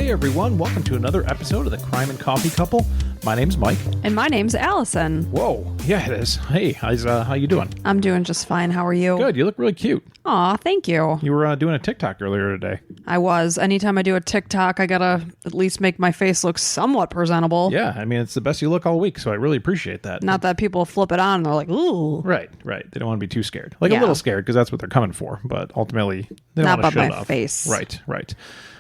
Hey everyone, welcome to another episode of the Crime and Coffee Couple. My name's Mike. And my name's Allison. Whoa, yeah it is. Hey, how you doing? I'm doing just fine. How are you? Good, you look really cute. Aw, thank you. You were doing a TikTok earlier today. I was. Anytime I do a TikTok, I gotta at least make my face look somewhat presentable. Yeah, I mean, it's the best you look all week, so I really appreciate that. Not that people flip it on and they're like, ooh. Right. They don't want to be too scared. Like a little scared, because that's what they're coming for, but ultimately, they don't Not want to by show my it off. face. Right.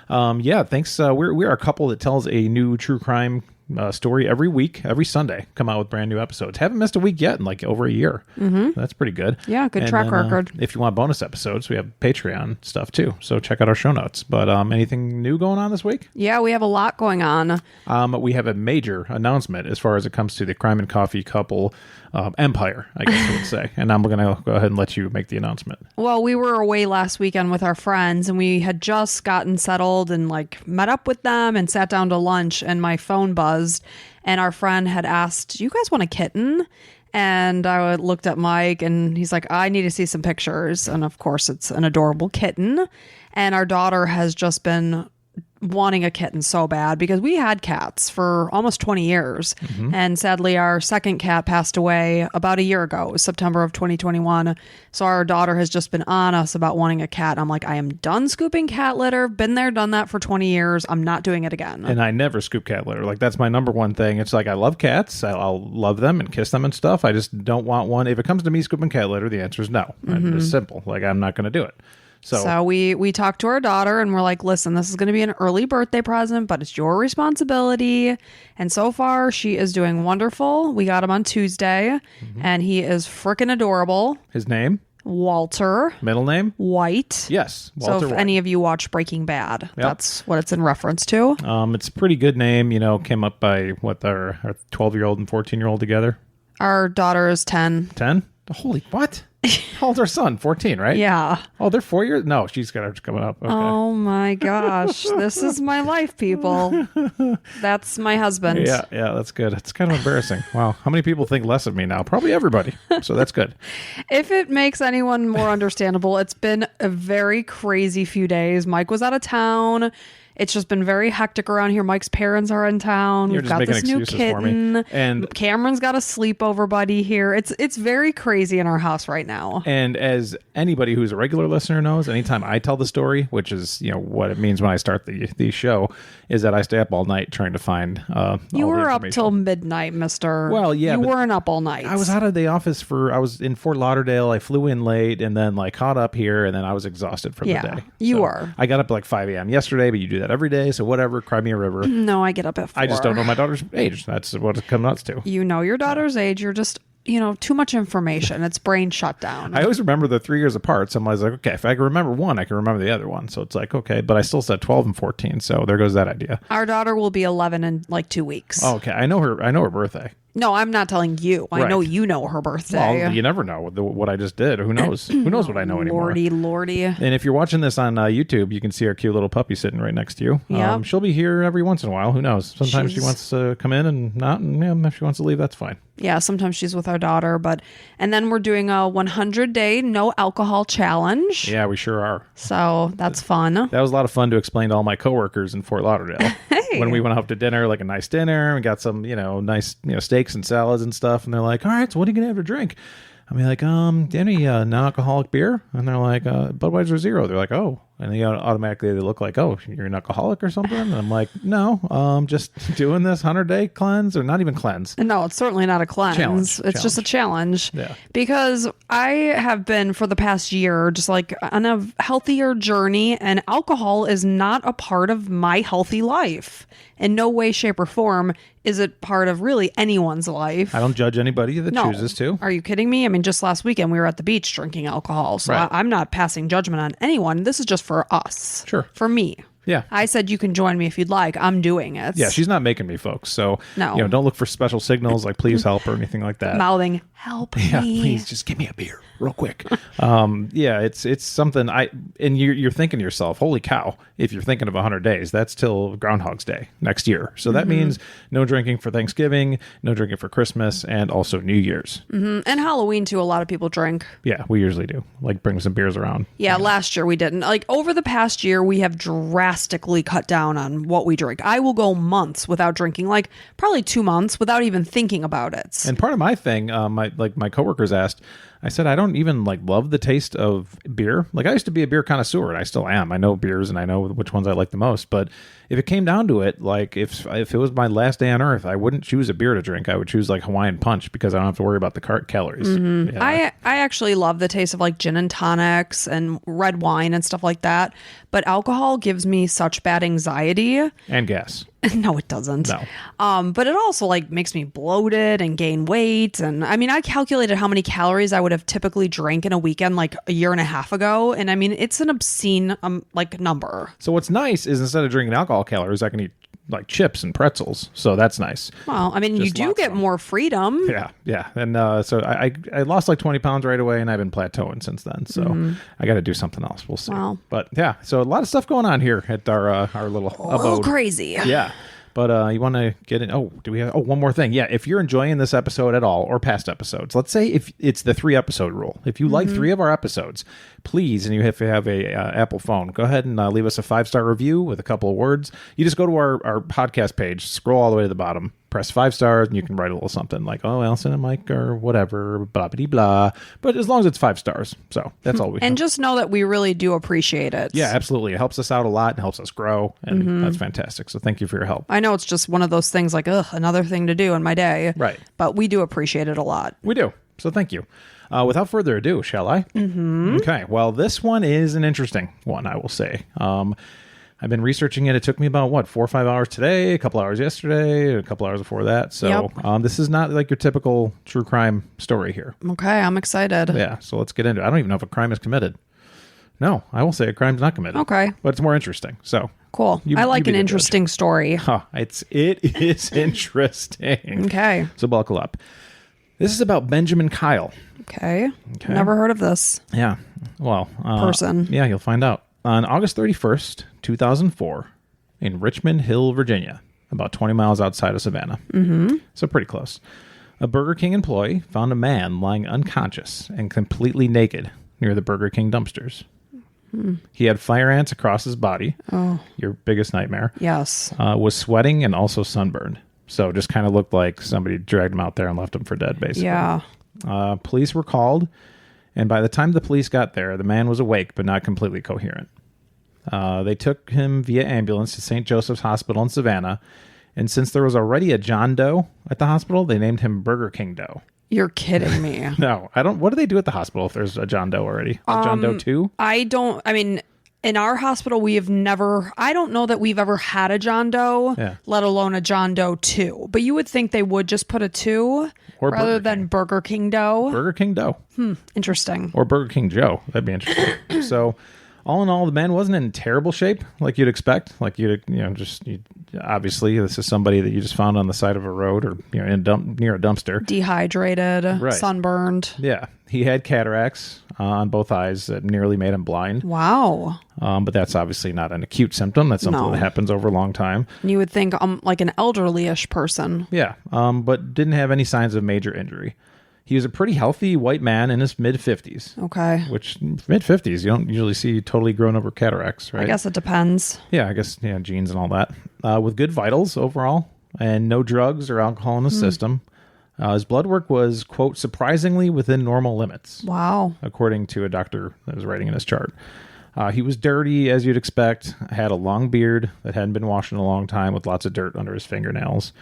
Yeah, thanks. We are a couple that tells a new true crime story every week, every Sunday. Come out with brand new episodes. Haven't missed a week yet in like over a year. Mm-hmm. That's pretty good. Yeah, good track record. If you want bonus episodes, we have Patreon stuff too. So check out our show notes. But anything new going on this week? Yeah, we have a lot going on. We have a major announcement as far as it comes to the Crime and Coffee Couple empire, I guess I would say. And I'm going to go ahead and let you make the announcement. Well, we were away last weekend with our friends and we had just gotten settled and like met up with them and sat down to lunch, and my phone buzzed and our friend had asked, "Do you guys want a kitten?" And I looked at Mike and he's like, "I need to see some pictures." And of course it's an adorable kitten. And our daughter has just been wanting a kitten so bad because we had cats for almost 20 years. Mm-hmm. And sadly, our second cat passed away about a year ago. It was September of 2021. So our daughter has just been on us about wanting a cat. I'm like, I am done scooping cat litter. Been there, done that for 20 years. I'm not doing it again. And I never scoop cat litter. Like, that's my number one thing. It's like, I love cats. I'll love them and kiss them and stuff. I just don't want one. If it comes to me scooping cat litter, the answer is no. Mm-hmm. It's simple. Like, I'm not going to do it. So we talked to our daughter and we're like, listen, this is going to be an early birthday present, but it's your responsibility. And so far, she is doing wonderful. We got him on Tuesday, and he is freaking adorable. His name? Walter. Middle name? White. Yes, Walter So if White. any of you watch Breaking Bad, that's what it's in reference to. It's a pretty good name. You know, came up by, our 12-year-old and 14-year-old together? Our daughter is 10. 10? Holy, what? How old's our son? 14, right? Yeah. Oh, they're 4 years? No, she's got her coming up. Okay. Oh my gosh. This is my life, people. That's my husband. Yeah, that's good. It's kind of embarrassing. Wow. How many people think less of me now? Probably everybody. So that's good. If it makes anyone more understandable, it's been a very crazy few days. Mike was out of town. It's just been very hectic around here. Mike's parents are in town. You're We've just got this new excuses for kitten. me. And Cameron's got a sleepover buddy here. It's very crazy in our house right now. And as anybody who's a regular listener knows, anytime I tell the story, which is what it means when I start the show, is that I stay up all night trying to find You all were the up till midnight, mister. Well, yeah. You weren't up all night. I was out of the office I was in Fort Lauderdale. I flew in late and then caught up here, and then I was exhausted for the day. You were. I got up at 5 a.m. yesterday, but you do that every day, so whatever. Cry me a river. No, I get up at 4. I just don't know my daughter's age. That's what it comes nuts to. You know your daughter's age. You're just, too much information. It's brain shut down. I always remember the 3 years apart. So I'm always like, okay, if I can remember one, I can remember the other one. So it's like, okay, but I still said 12 and 14. So there goes that idea. Our daughter will be 11 in 2 weeks. Oh, okay. I know her birthday. No, I'm not telling you. I know you know her birthday. Well, you never know what I just did. Who knows? Who knows what I know anymore? Lordy. And if you're watching this on YouTube, you can see our cute little puppy sitting right next to you. Yeah. She'll be here every once in a while. Who knows? Sometimes she wants to come in and not. And if she wants to leave, that's fine. Yeah, sometimes she's with our daughter. And then we're doing a 100-day no alcohol challenge. Yeah, we sure are. So that's fun. That was a lot of fun to explain to all my coworkers in Fort Lauderdale. Hey. When we went out to dinner, like a nice dinner, we got some, nice, steaks and salads and stuff. And they're like, all right, so what are you going to have to drink? I'm like, any non-alcoholic beer? And they're like, Budweiser Zero. They're like, oh. And they automatically they look like, oh, you're an alcoholic or something? And I'm like, no, just doing this 100-day cleanse, or not even cleanse. No, it's certainly not a cleanse. It's just a challenge. Yeah. Because I have been for the past year just on a healthier journey, and alcohol is not a part of my healthy life. In no way, shape, or form is it part of really anyone's life. I don't judge anybody that chooses to. Are you kidding me? I mean, just last weekend we were at the beach drinking alcohol. So right. I'm not passing judgment on anyone. This is just for us. Sure. For me. Yeah. I said you can join me if you'd like. I'm doing it. Yeah, she's not making me, folks. So, no. Don't look for special signals like please help or anything like that. Mouthing, help me. Yeah, please just give me a beer. real quick. Yeah, it's something and you're thinking to yourself, holy cow, if you're thinking of 100 days, that's till Groundhog's Day next year. So that means no drinking for Thanksgiving, no drinking for Christmas, and also New Year's. And Halloween too, a lot of people drink. Yeah, we usually do. Like bring some beers around. Yeah, last year we didn't. Like over the past year, we have drastically cut down on what we drink. I will go months without drinking, like probably 2 months without even thinking about it. And part of my thing, my coworkers asked, I said, I don't even love the taste of beer. Like I used to be a beer connoisseur and I still am. I know beers and I know which ones I like the most. But if it came down to it, like if it was my last day on earth, I wouldn't choose a beer to drink. I would choose like Hawaiian Punch because I don't have to worry about the calories. Yeah. I actually love the taste of like gin and tonics and red wine and stuff like that. But alcohol gives me such bad anxiety. And gas. No, it doesn't. No. But it also like makes me bloated and gain weight. And I mean, I calculated how many calories I would have typically drank in a weekend like a year and a half ago. And I mean, it's an obscene like number. So what's nice is instead of drinking alcohol calories, I can eat like chips and pretzels. So that's nice. Well, I mean, you do get more freedom. Yeah. And so I lost like 20 pounds right away and I've been plateauing since then. So I got to do something else. We'll see. Wow. But yeah, so a lot of stuff going on here at our little abode. Crazy. Yeah. But you want to get in? Oh, do we have? Oh, one more thing. Yeah, if you're enjoying this episode at all or past episodes, let's say if it's the 3-episode rule. If you like 3 of our episodes, please, and you have to have a Apple phone, go ahead and leave us a 5-star review with a couple of words. You just go to our podcast page, scroll all the way to the bottom, press 5 stars, and you can write a little something like, "Oh, Allison and Mike," or whatever, blah blah blah. But as long as it's 5 stars, so that's all we. And just know that we really do appreciate it. Yeah, absolutely. It helps us out a lot and helps us grow, and that's fantastic. So thank you for your help. I know it's just one of those things like, another thing to do in my day. Right. But we do appreciate it a lot. We do. So thank you. Without further ado, shall I? Mm-hmm. Okay. Well, this one is an interesting one, I will say. I've been researching it. It took me about, 4 or 5 hours today, a couple hours yesterday, a couple hours before that. So this is not like your typical true crime story here. Okay. I'm excited. Yeah. So let's get into it. I don't even know if a crime is committed. No, I will say a crime's not committed. Okay. But it's more interesting. So cool. I like an interesting story. It is interesting. Okay. So buckle up. This is about Benjaman Kyle. Okay. Never heard of this. Yeah. Well, person. Yeah, you'll find out. On August 31st, 2004, in Richmond Hill, Virginia, about 20 miles outside of Savannah. Mm-hmm. So pretty close. A Burger King employee found a man lying unconscious and completely naked near the Burger King dumpsters. He had fire ants across his body. Oh. Your biggest nightmare. Yes. Was sweating and also sunburned. So just kind of looked like somebody dragged him out there and left him for dead, basically. Yeah. Police were called, and by the time the police got there, the man was awake but not completely coherent. They took him via ambulance to St. Joseph's Hospital in Savannah, and since there was already a John Doe at the hospital, they named him Burger King Doe. You're kidding me. No, I don't. What do they do at the hospital if there's a John Doe already? John Doe 2? I mean, in our hospital, I don't know that we've ever had a John Doe, let alone a John Doe 2. But you would think they would just put a 2 or rather than Burger King Doe. Burger King Doe. Interesting. Or Burger King Joe. That'd be interesting. So, all in all, the man wasn't in terrible shape like you'd expect. Like obviously, this is somebody that you just found on the side of a road or near a dumpster. Dehydrated, sunburned. Yeah. He had cataracts on both eyes that nearly made him blind. Wow. But that's obviously not an acute symptom. That's something that happens over a long time. You would think like an elderly-ish person. Yeah. But didn't have any signs of major injury. He was a pretty healthy white man in his mid-50s. Okay. Which, mid-50s, you don't usually see totally grown over cataracts, right? I guess it depends. Yeah, I guess, genes and all that. With good vitals overall, and no drugs or alcohol in his system. His blood work was, quote, surprisingly within normal limits. Wow. According to a doctor that was writing in his chart. He was dirty, as you'd expect, had a long beard that hadn't been washed in a long time with lots of dirt under his fingernails.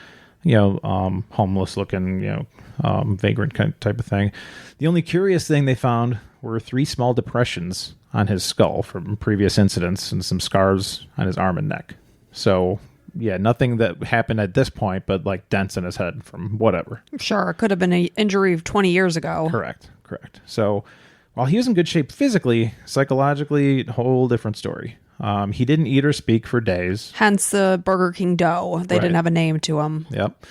Homeless looking, vagrant kind of type of thing. The only curious thing they found were 3 small depressions on his skull from previous incidents and some scars on his arm and neck. So, yeah, nothing that happened at this point, but like dents in his head from whatever. Sure, it could have been an injury of 20 years ago. Correct. So, while he was in good shape physically, psychologically, a whole different story. He didn't eat or speak for days. Hence the Burger King Doe. They didn't have a name to him. Yep.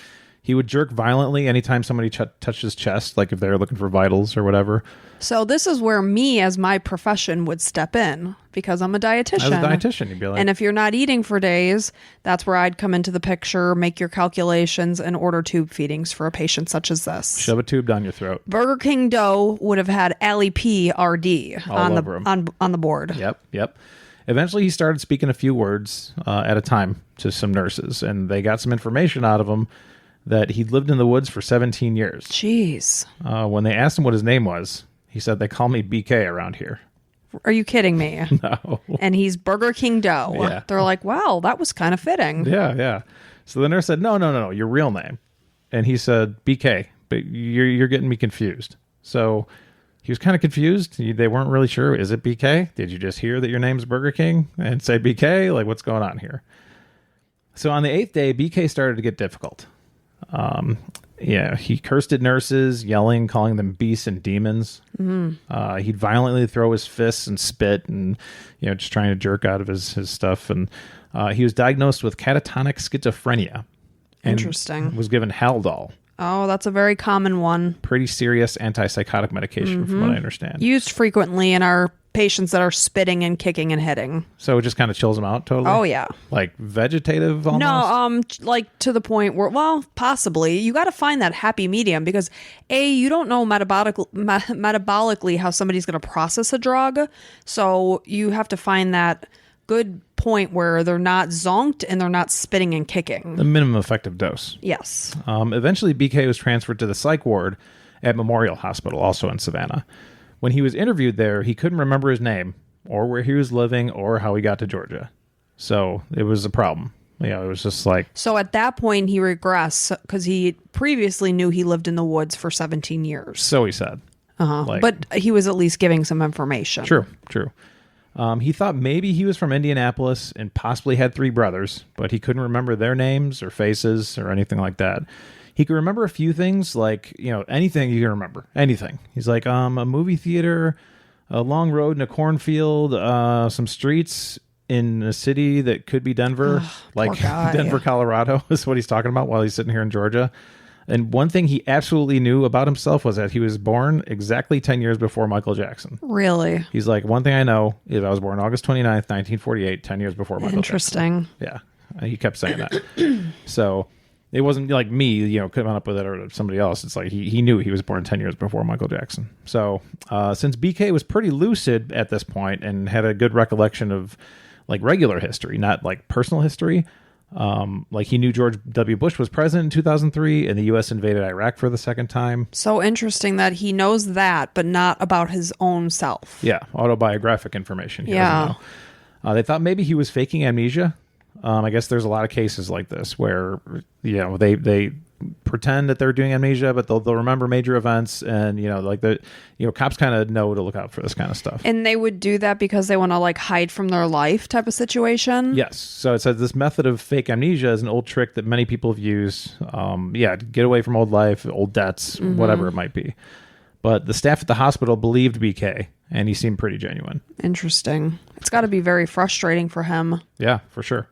He would jerk violently anytime somebody touched his chest, like if they were looking for vitals or whatever. So this is where me, as my profession, would step in because I'm a dietitian. As a dietitian, you'd be like... And if you're not eating for days, that's where I'd come into the picture, make your calculations, and order tube feedings for a patient such as this. Shove a tube down your throat. Burger King Dough would have had Allie P. RD on the board. Yep. Eventually, he started speaking a few words at a time to some nurses, and they got some information out of him that he'd lived in the woods for 17 years. Jeez. When they asked him what his name was, he said, "They call me BK around here." Are you kidding me? No. And he's Burger King Dough. Yeah. They're like, wow, that was kind of fitting. Yeah. So the nurse said, no, your real name. And he said, BK, but you're getting me confused. So he was kind of confused. They weren't really sure. Is it BK? Did you just hear that your name's Burger King and say BK? Like, what's going on here? So on the 8th day, BK started to get difficult. He cursed at nurses, yelling, calling them beasts and demons. He'd violently throw his fists and spit and, just trying to jerk out of his stuff. And he was diagnosed with catatonic schizophrenia. Interesting. Was given Haldol. Oh, that's a very common one. Pretty serious antipsychotic medication, from what I understand. Used frequently in our patients that are spitting and kicking and hitting. So it just kind of chills them out totally? Oh, yeah. Like vegetative almost? No, like to the point where, well, possibly. You got to find that happy medium because, A, you don't know metabolically how somebody's going to process a drug. So you have to find that good point where they're not zonked and they're not spitting and kicking. The minimum effective dose. Yes. Eventually, BK was transferred to the psych ward at Memorial Hospital, also in Savannah. When he was interviewed there, he couldn't remember his name or where he was living or how he got to Georgia. So it was a problem. It was just like... So at that point, he regressed because he previously knew he lived in the woods for 17 years. So he said. But he was at least giving some information. True. He thought maybe he was from Indianapolis and possibly had 3 brothers, but he couldn't remember their names or faces or anything like that. He could remember a few things, like, anything you can remember. Anything. He's like, a movie theater, a long road in a cornfield, some streets in a city that could be Denver, like Denver, Colorado is what he's talking about while he's sitting here in Georgia. And one thing he absolutely knew about himself was that he was born exactly 10 years before Michael Jackson. Really? He's like, one thing I know is I was born August 29th, 1948, 10 years before Michael Jackson. Interesting. Yeah. He kept saying that. So... it wasn't like me, coming up with it or somebody else. It's like he knew he was born 10 years before Michael Jackson. So since BK was pretty lucid at this point and had a good recollection of like regular history, not like personal history, like he knew George W. Bush was president in 2003 and the U.S. invaded Iraq for the second time. So interesting that he knows that, but not about his own self. Yeah, autobiographic information. He doesn't know. They thought maybe he was faking amnesia. I guess there's a lot of cases like this where, they pretend that they're doing amnesia, but they'll remember major events and, cops kind of know to look out for this kind of stuff. And they would do that because they want to like hide from their life type of situation? Yes. So it says this method of fake amnesia is an old trick that many people have used. To get away from old life, old debts, whatever it might be. But the staff at the hospital believed BK and he seemed pretty genuine. Interesting. It's got to be very frustrating for him. Yeah, for sure.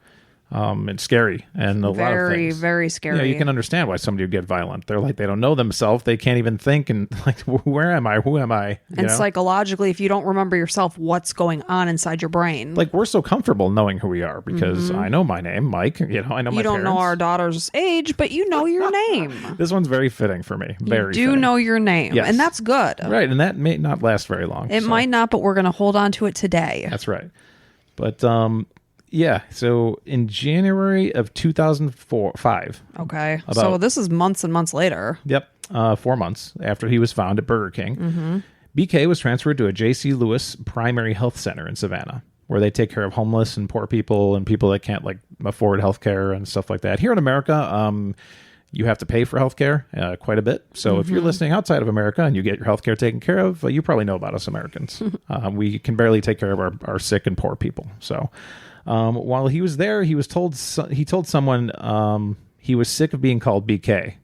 It's scary and a lot of things. Very scary. You can understand why somebody would get violent. They're like, they don't know themselves. They can't even think. And like, where am I? Who am I? And psychologically, if you don't remember yourself, what's going on inside your brain? Like, we're so comfortable knowing who we are because I know my name, Mike. I know my parents. You don't know our daughter's age, but you know your name. This one's very fitting for me. Very You do fitting. know your name. Yes. And that's good. Right. And that may not last very long. It might not, but we're going to hold on to it today. That's right. But, yeah, so in January of 2005. Okay, so this is months and months later. Yep, 4 months after he was found at Burger King. BK was transferred to a J.C. Lewis Primary Health Center in Savannah, where they take care of homeless and poor people and people that can't like afford health care and stuff like that. Here in America, you have to pay for health care quite a bit. So if you're listening outside of America and you get your health care taken care of, you probably know about us Americans. We can barely take care of our sick and poor people. So... while he was there, he told someone he was sick of being called BK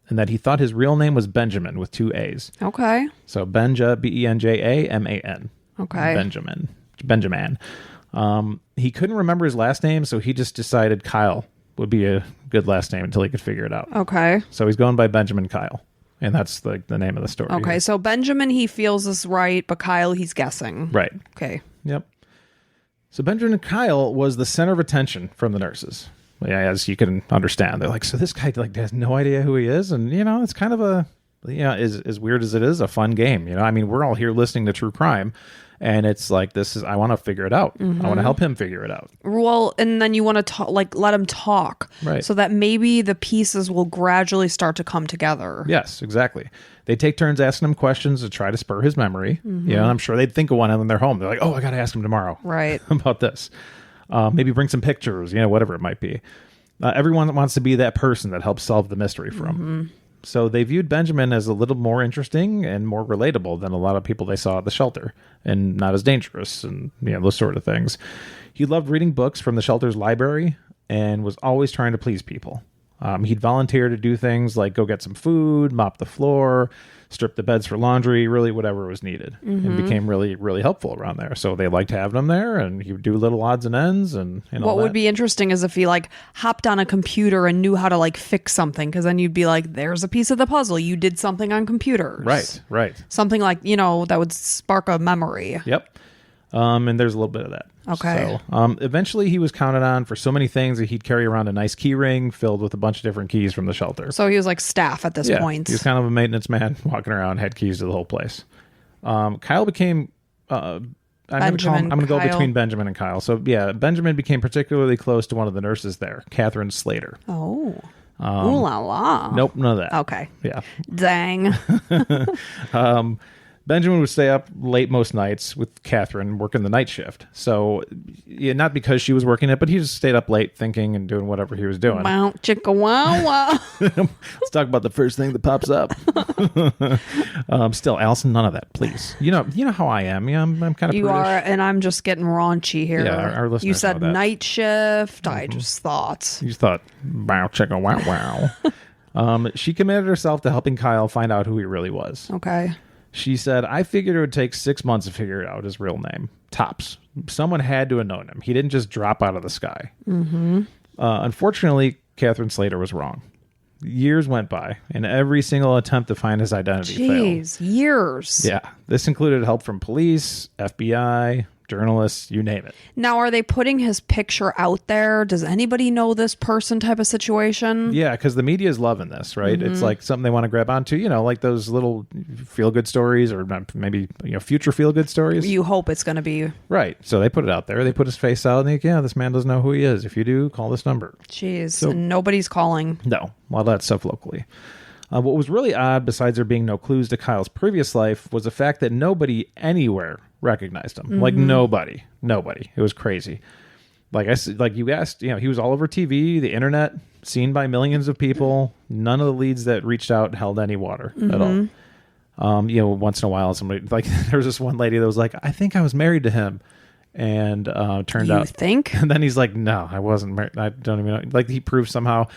and that he thought his real name was Benjaman with 2 A's. Okay. So Benja, Benjaman. Okay. Benjaman. He couldn't remember his last name, so he just decided Kyle would be a good last name until he could figure it out. Okay. So he's going by Benjaman Kyle. And that's the name of the story. Okay, so Benjamin, he feels is right, but Kyle, he's guessing. Right. Okay. Yep. So Benjamin Kyle was the center of attention from the nurses. Yeah, as you can understand. They're like, so this guy like has no idea who he is? And, it's kind of a, as weird as it is, a fun game. I mean, we're all here listening to true crime. And it's like, I want to figure it out. I want to help him figure it out. Well, and then you want to talk, let him talk. Right. So that maybe the pieces will gradually start to come together. Yes, exactly. They take turns asking him questions to try to spur his memory. I'm sure they'd think of one when they're home. They're like, oh, I got to ask him tomorrow. Right. About this. Maybe bring some pictures, whatever it might be. Everyone wants to be that person that helps solve the mystery for him. So they viewed Benjamin as a little more interesting and more relatable than a lot of people they saw at the shelter, and not as dangerous and those sort of things. He loved reading books from the shelter's library and was always trying to please people. He'd volunteer to do things like go get some food, mop the floor, strip the beds for laundry, really whatever was needed, and became really, really helpful around there. So they liked having him there, and he would do little odds and ends. And what would be interesting is if he hopped on a computer and knew how to fix something, because then you'd be like, there's a piece of the puzzle. You did something on computers. Right. Something that would spark a memory. Yep. And there's a little bit of that. Okay. So eventually he was counted on for so many things that he'd carry around a nice key ring filled with a bunch of different keys from the shelter. So he was staff at this point. He was kind of a maintenance man walking around, had keys to the whole place. Kyle became... I'm going to go between Benjamin and Kyle. So yeah, Benjamin became particularly close to one of the nurses there, Catherine Slater. Oh. Ooh la la. Nope, none of that. Okay. Yeah. Dang. Benjamin would stay up late most nights with Catherine working the night shift. So, not because she was working it, but he just stayed up late thinking and doing whatever he was doing. Wow, chicka wow wow. Let's talk about the first thing that pops up. Still, Allison, none of that, please. You know how I am. I'm kind of You prudish. are, and I'm just getting raunchy here. Yeah, our listeners you said know that. night shift. I just thought. You just thought, wow, chicka wow wow. She committed herself to helping Kyle find out who he really was. Okay. She said, I figured it would take 6 months to figure out his real name. Tops. Someone had to have known him. He didn't just drop out of the sky. Unfortunately, Catherine Slater was wrong. Years went by, and every single attempt to find his identity failed. Jeez, years. Yeah. This included help from police, FBI, journalists, you name it. Now, are they putting his picture out there? Does anybody know this person type of situation? Yeah, because the media is loving this, right? It's like something they want to grab onto, like those little feel-good stories or maybe future feel-good stories. You hope it's going to be. Right. So they put it out there. They put his face out and this man doesn't know who he is. If you do, call this number. Jeez, and nobody's calling. No, a lot of that stuff locally. What was really odd, besides there being no clues to Kyle's previous life, was the fact that nobody anywhere recognized him. Like nobody. It was crazy. You asked, he was all over TV, the internet, seen by millions of people. None of the leads that reached out held any water at all. Once in a while, somebody there was this one lady that was like, I think I was married to him. And turned out. You think? And then he's like, no, I wasn't married. I don't even know. He proved somehow.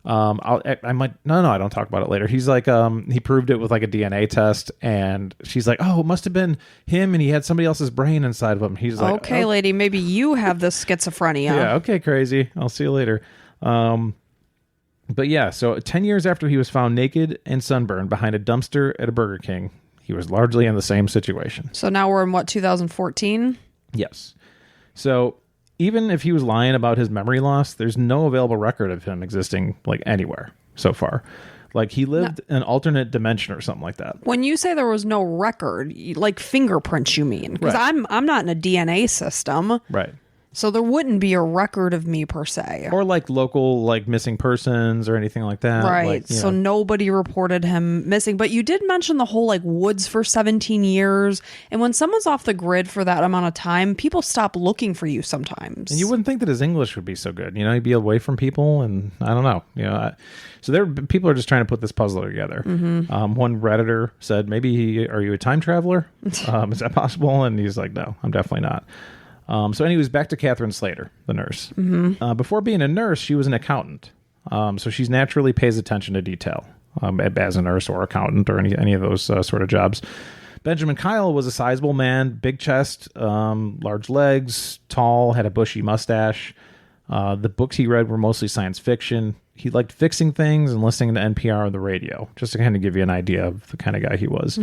I might no I don't talk about it later. He's like he proved it with a DNA test, and she's like, oh, it must have been him, and he had somebody else's brain inside of him. He's like, okay, lady, maybe you have this schizophrenia. Yeah, okay, crazy, I'll see you later. But yeah, so 10 years after he was found naked and sunburned behind a dumpster at a Burger King, he was largely in the same situation. So now we're in 2014? Yes. So even if he was lying about his memory loss, there's no available record of him existing anywhere so far. He lived in an alternate dimension or something like that. When you say there was no record, fingerprints, you mean? Because right. I'm not in a DNA system. Right. So there wouldn't be a record of me per se. Or local missing persons or anything like that. Right. So nobody reported him missing. But you did mention the whole woods for 17 years. And when someone's off the grid for that amount of time, people stop looking for you sometimes. And you wouldn't think that his English would be so good. He'd be away from people, and I don't know. So people are just trying to put this puzzle together. One Redditor said, maybe are you a time traveler? Is that possible? And he's like, no, I'm definitely not. So anyways, back to Catherine Slater, the nurse. Before being a nurse, she was an accountant. So she naturally pays attention to detail as a nurse or accountant or any of those sort of jobs. Benjaman Kyle was a sizable man, big chest, large legs, tall, had a bushy mustache. The books he read were mostly science fiction. He liked fixing things and listening to NPR on the radio, just to kind of give you an idea of the kind of guy he was.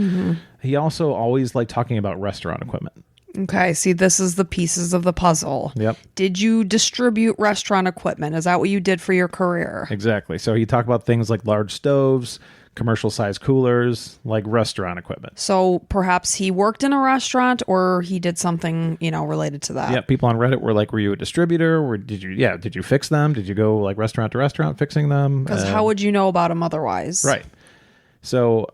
He also always liked talking about restaurant equipment. Okay, see, this is the pieces of the puzzle. Yep. Did you distribute restaurant equipment? Is that what you did for your career? Exactly. So he talked about things like large stoves, commercial-sized coolers, like restaurant equipment. So perhaps he worked in a restaurant or he did something, related to that. Yeah, people on Reddit were like, were you a distributor? Or did you fix them? Did you go like restaurant to restaurant fixing them? Because how would you know about him otherwise? Right. So,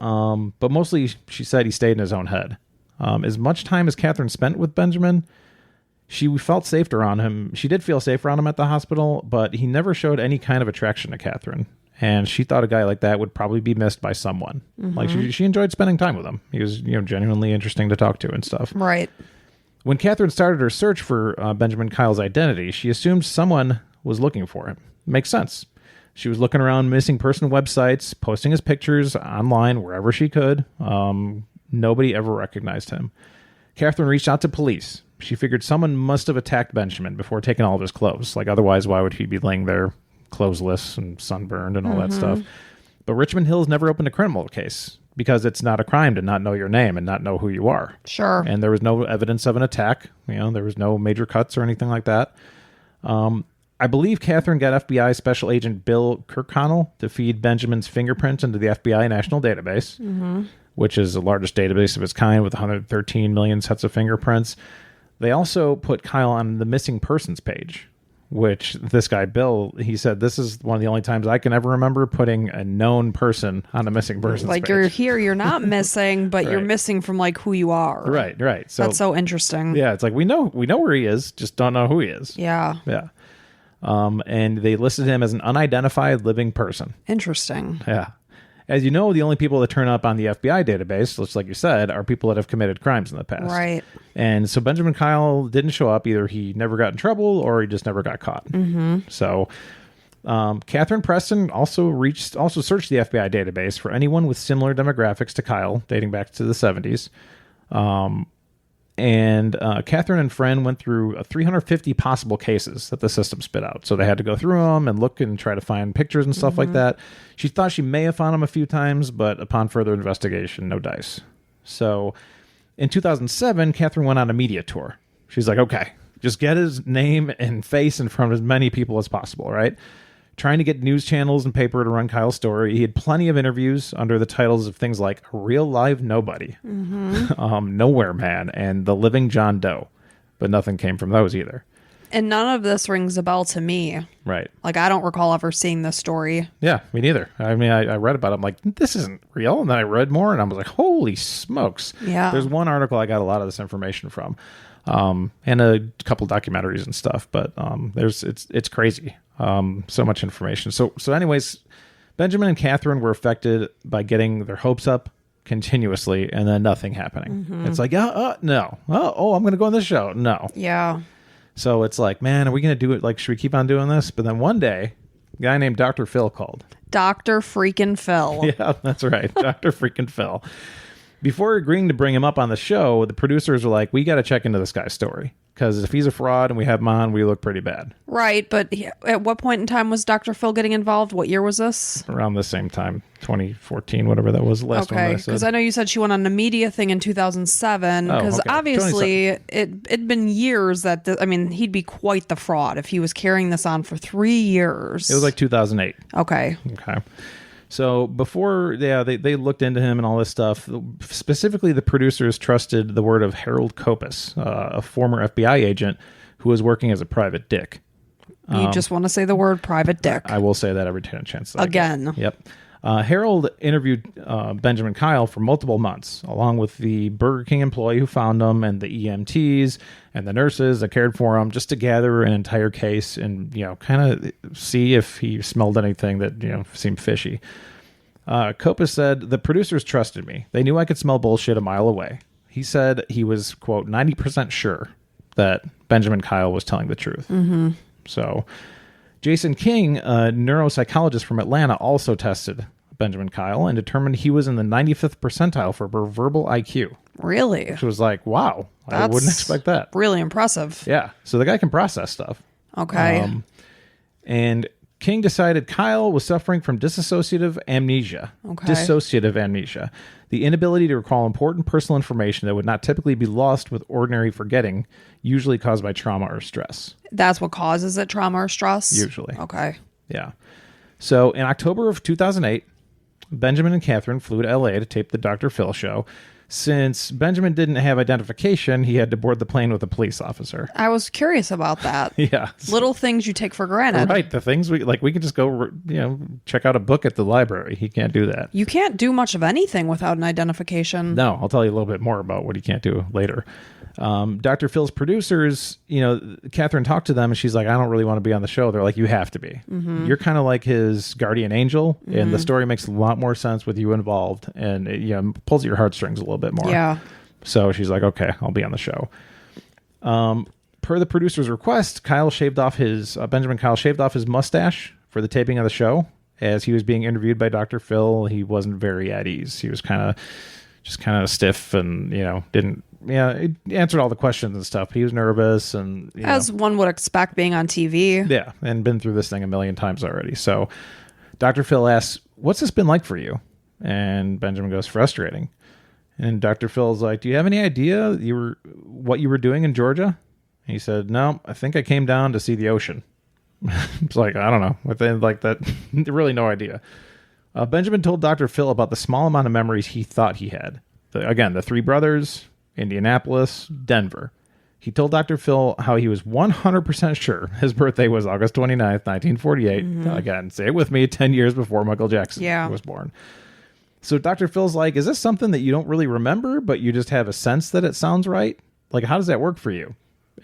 but mostly she said he stayed in his own head. As much time as Catherine spent with Benjamin, she felt safe around him. She did feel safe around him at the hospital, but he never showed any kind of attraction to Catherine. And she thought a guy like that would probably be missed by someone. Like she enjoyed spending time with him. He was, genuinely interesting to talk to and stuff. Right. When Catherine started her search for Benjaman Kyle's identity, she assumed someone was looking for him. Makes sense. She was looking around missing person websites, posting his pictures online wherever she could. Nobody ever recognized him. Catherine reached out to police. She figured someone must have attacked Benjamin before taking all of his clothes. Like, otherwise, why would he be laying there clothesless and sunburned and all that stuff? But Richmond Hill's never opened a criminal case because it's not a crime to not know your name and not know who you are. Sure. And there was no evidence of an attack. There was no major cuts or anything like that. I believe Catherine got FBI Special Agent Bill Kirkconnell to feed Benjamin's fingerprints into the FBI National Database, which is the largest database of its kind with 113 million sets of fingerprints. They also put Kyle on the missing persons page, which this guy, Bill, he said, this is one of the only times I can ever remember putting a known person on a missing persons like page. You're here, you're not missing, but you're missing from like who you are. Right. So that's so interesting. Yeah, it's like we know where he is, just don't know who he is. Yeah. Yeah. And they listed him as an unidentified living person. Interesting. Yeah. As you know, the only people that turn up on the FBI database, just like you said, are people that have committed crimes in the past. Right. And so Benjaman Kyle didn't show up. Either he never got in trouble or he just never got caught. So Catherine Preston also searched the FBI database for anyone with similar demographics to Kyle, dating back to the 70s. And Catherine and friend went through 350 possible cases that the system spit out. So they had to go through them and look and try to find pictures and stuff like that. She thought she may have found them a few times, but upon further investigation, no dice. So in 2007, Catherine went on a media tour. She's like, okay, just get his name and face in front of as many people as possible, right? Trying to get news channels and paper to run Kyle's story. He had plenty of interviews under the titles of things like Real Live Nobody, Nowhere Man, and The Living John Doe. But nothing came from those either. And none of this rings a bell to me. Right. Like, I don't recall ever seeing this story. Yeah, me neither. I mean, I read about it. I'm like, this isn't real. And then I read more and I was like, holy smokes. Yeah. There's one article I got a lot of this information from. And a couple documentaries and stuff. But it's crazy. So much information. So anyways, Benjamin and Catherine were affected by getting their hopes up continuously and then nothing happening. It's like, no. I'm going to go on this show. No. Yeah. So it's like, man, are we going to do it? Like, should we keep on doing this? But then one day, a guy named Dr. Phil called. Dr. freaking Phil. Yeah, that's right. Dr. freaking Phil. Before agreeing to bring him up on the show, the producers were like, we got to check into this guy's story. Because if he's a fraud and we have him on, we look pretty bad. Right. But at what point in time was Dr. Phil getting involved? What year was this? Around the same time, 2014, whatever that was. Last one that I said. Because I know you said she went on a media thing in 2007. Because obviously it'd been years that, he'd be quite the fraud if he was carrying this on for 3 years. It was like 2008. Okay. So before, they looked into him and all this stuff. Specifically, the producers trusted the word of Harold Kopis, a former FBI agent who was working as a private dick. You just want to say the word private dick. I will say that every chance that again. Yep. Harold interviewed Benjaman Kyle for multiple months, along with the Burger King employee who found him and the EMTs and the nurses that cared for him, just to gather an entire case and, kind of see if he smelled anything that, seemed fishy. Kopis said, the producers trusted me. They knew I could smell bullshit a mile away. He said he was, quote, 90% sure that Benjaman Kyle was telling the truth. So Jason King, a neuropsychologist from Atlanta, also tested Benjaman Kyle and determined he was in the 95th percentile for verbal IQ. Really? Which was like, wow, I wouldn't expect that. Really impressive. Yeah. So the guy can process stuff. Okay. And King decided Kyle was suffering from dissociative amnesia. Okay. Dissociative amnesia. The inability to recall important personal information that would not typically be lost with ordinary forgetting, usually caused by trauma or stress. That's what causes it, trauma or stress? Usually. Okay. Yeah. So in October of 2008, Benjamin and Catherine flew to LA to tape the Dr. Phil show. Since Benjamin didn't have identification, he had to board the plane with a police officer. I was curious about that. Yeah. Little things you take for granted. Right. The things we can just go, check out a book at the library. He can't do that. You can't do much of anything without an identification. No, I'll tell you a little bit more about what he can't do later. Dr. Phil's producers, Catherine talked to them and she's like, I don't really want to be on the show. They're like, you have to be. Mm-hmm. You're kind of like his guardian angel, and the story makes a lot more sense with you involved, and it pulls at your heartstrings a little bit more. Yeah. So she's like, okay, I'll be on the show. Per the producer's request, Benjamin Kyle shaved off his mustache for the taping of the show. As he was being interviewed by Dr. Phil, he wasn't very at ease. He was kind of stiff and, he answered all the questions and stuff. He was nervous and, as one would expect being on TV. Yeah. And been through this thing a million times already. So Dr. Phil asks, what's this been like for you? And Benjamin goes, frustrating. And Dr. Phil's like, do you have any idea what you were doing in Georgia? And he said, no, I think I came down to see the ocean. It's like, I don't know. Within like that, really no idea. Benjamin told Dr. Phil about the small amount of memories he thought he had. The three brothers, Indianapolis, Denver. He told Dr. Phil how he was 100% sure his birthday was August 29th, 1948. Mm-hmm. Again, say it with me, 10 years before Michael Jackson was born. So Dr. Phil's like, is this something that you don't really remember, but you just have a sense that it sounds right? Like, how does that work for you?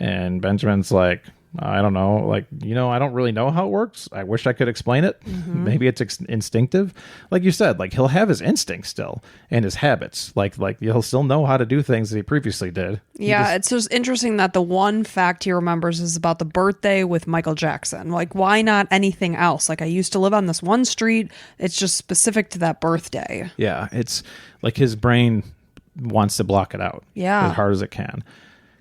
And Benjamin's like, I don't know. Like, I don't really know how it works. I wish I could explain it. Mm-hmm. Maybe it's instinctive. Like you said, like he'll have his instincts still and his habits. Like he'll still know how to do things that he previously did. Yeah, it's just interesting that the one fact he remembers is about the birthday with Michael Jackson. Like, why not anything else? Like, I used to live on this one street. It's just specific to that birthday. Yeah, it's like his brain wants to block it out as hard as it can.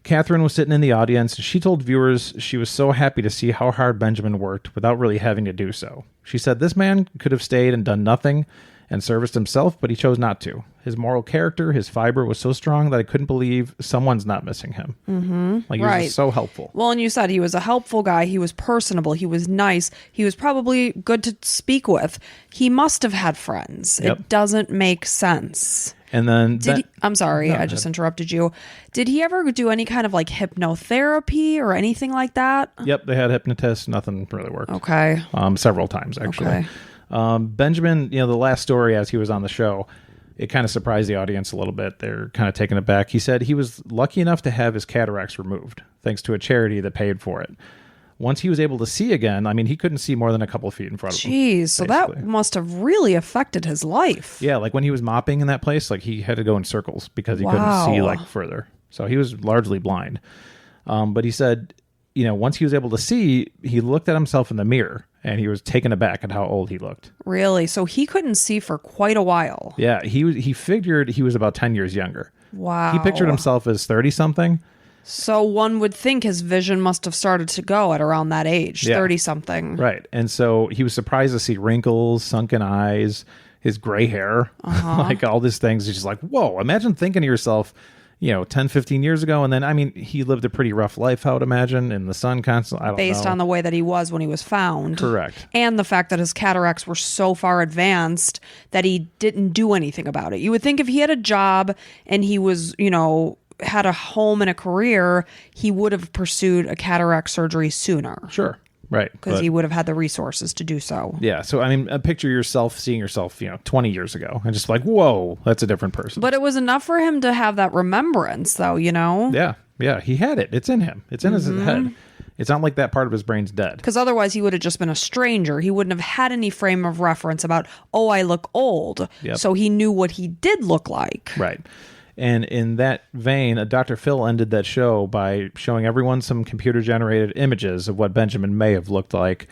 Catherine was sitting in the audience. She told viewers she was so happy to see how hard Benjamin worked without really having to do so. She said this man could have stayed and done nothing and serviced himself, but he chose not to. His moral character, his fiber was so strong that I couldn't believe someone's not missing him. Mm-hmm. Like, he was just so helpful. Well, and you said he was a helpful guy. He was personable. He was nice. He was probably good to speak with. He must have had friends. Yep. It doesn't make sense. And then I'm sorry, I just interrupted you. Did he ever do any kind of like hypnotherapy or anything like that? Yep, they had hypnotists. Nothing really worked. Okay. Several times, actually. Okay. Benjamin, the last story as he was on the show, it kind of surprised the audience a little bit. They're kind of taken aback. He said he was lucky enough to have his cataracts removed, thanks to a charity that paid for it. Once he was able to see again, I mean, he couldn't see more than a couple of feet in front of him. Jeez, so that must have really affected his life. Yeah, like when he was mopping in that place, like he had to go in circles because he couldn't see like further. So he was largely blind. But he said, once he was able to see, he looked at himself in the mirror and he was taken aback at how old he looked. Really? So he couldn't see for quite a while. Yeah, he figured he was about 10 years younger. Wow. He pictured himself as 30-something. So one would think his vision must have started to go at around that age, 30-something. Right. And so he was surprised to see wrinkles, sunken eyes, his gray hair, like all these things. He's just like, whoa, imagine thinking to yourself, 10, 15 years ago. And then, I mean, he lived a pretty rough life, I would imagine, in the sun constantly. I don't know. Based on the way that he was when he was found. Correct. And the fact that his cataracts were so far advanced that he didn't do anything about it. You would think if he had a job and he was, had a home and a career, he would have pursued a cataract surgery sooner. Sure. Right. Because he would have had the resources to do so. Yeah. So, I mean, picture yourself seeing yourself, 20 years ago and just like, whoa, that's a different person. But it was enough for him to have that remembrance, though, Yeah. Yeah. He had it. It's in him. It's in his head. It's not like that part of his brain's dead. Because otherwise he would have just been a stranger. He wouldn't have had any frame of reference about, I look old. Yep. So he knew what he did look like. Right. And in that vein, Dr. Phil ended that show by showing everyone some computer-generated images of what Benjamin may have looked like.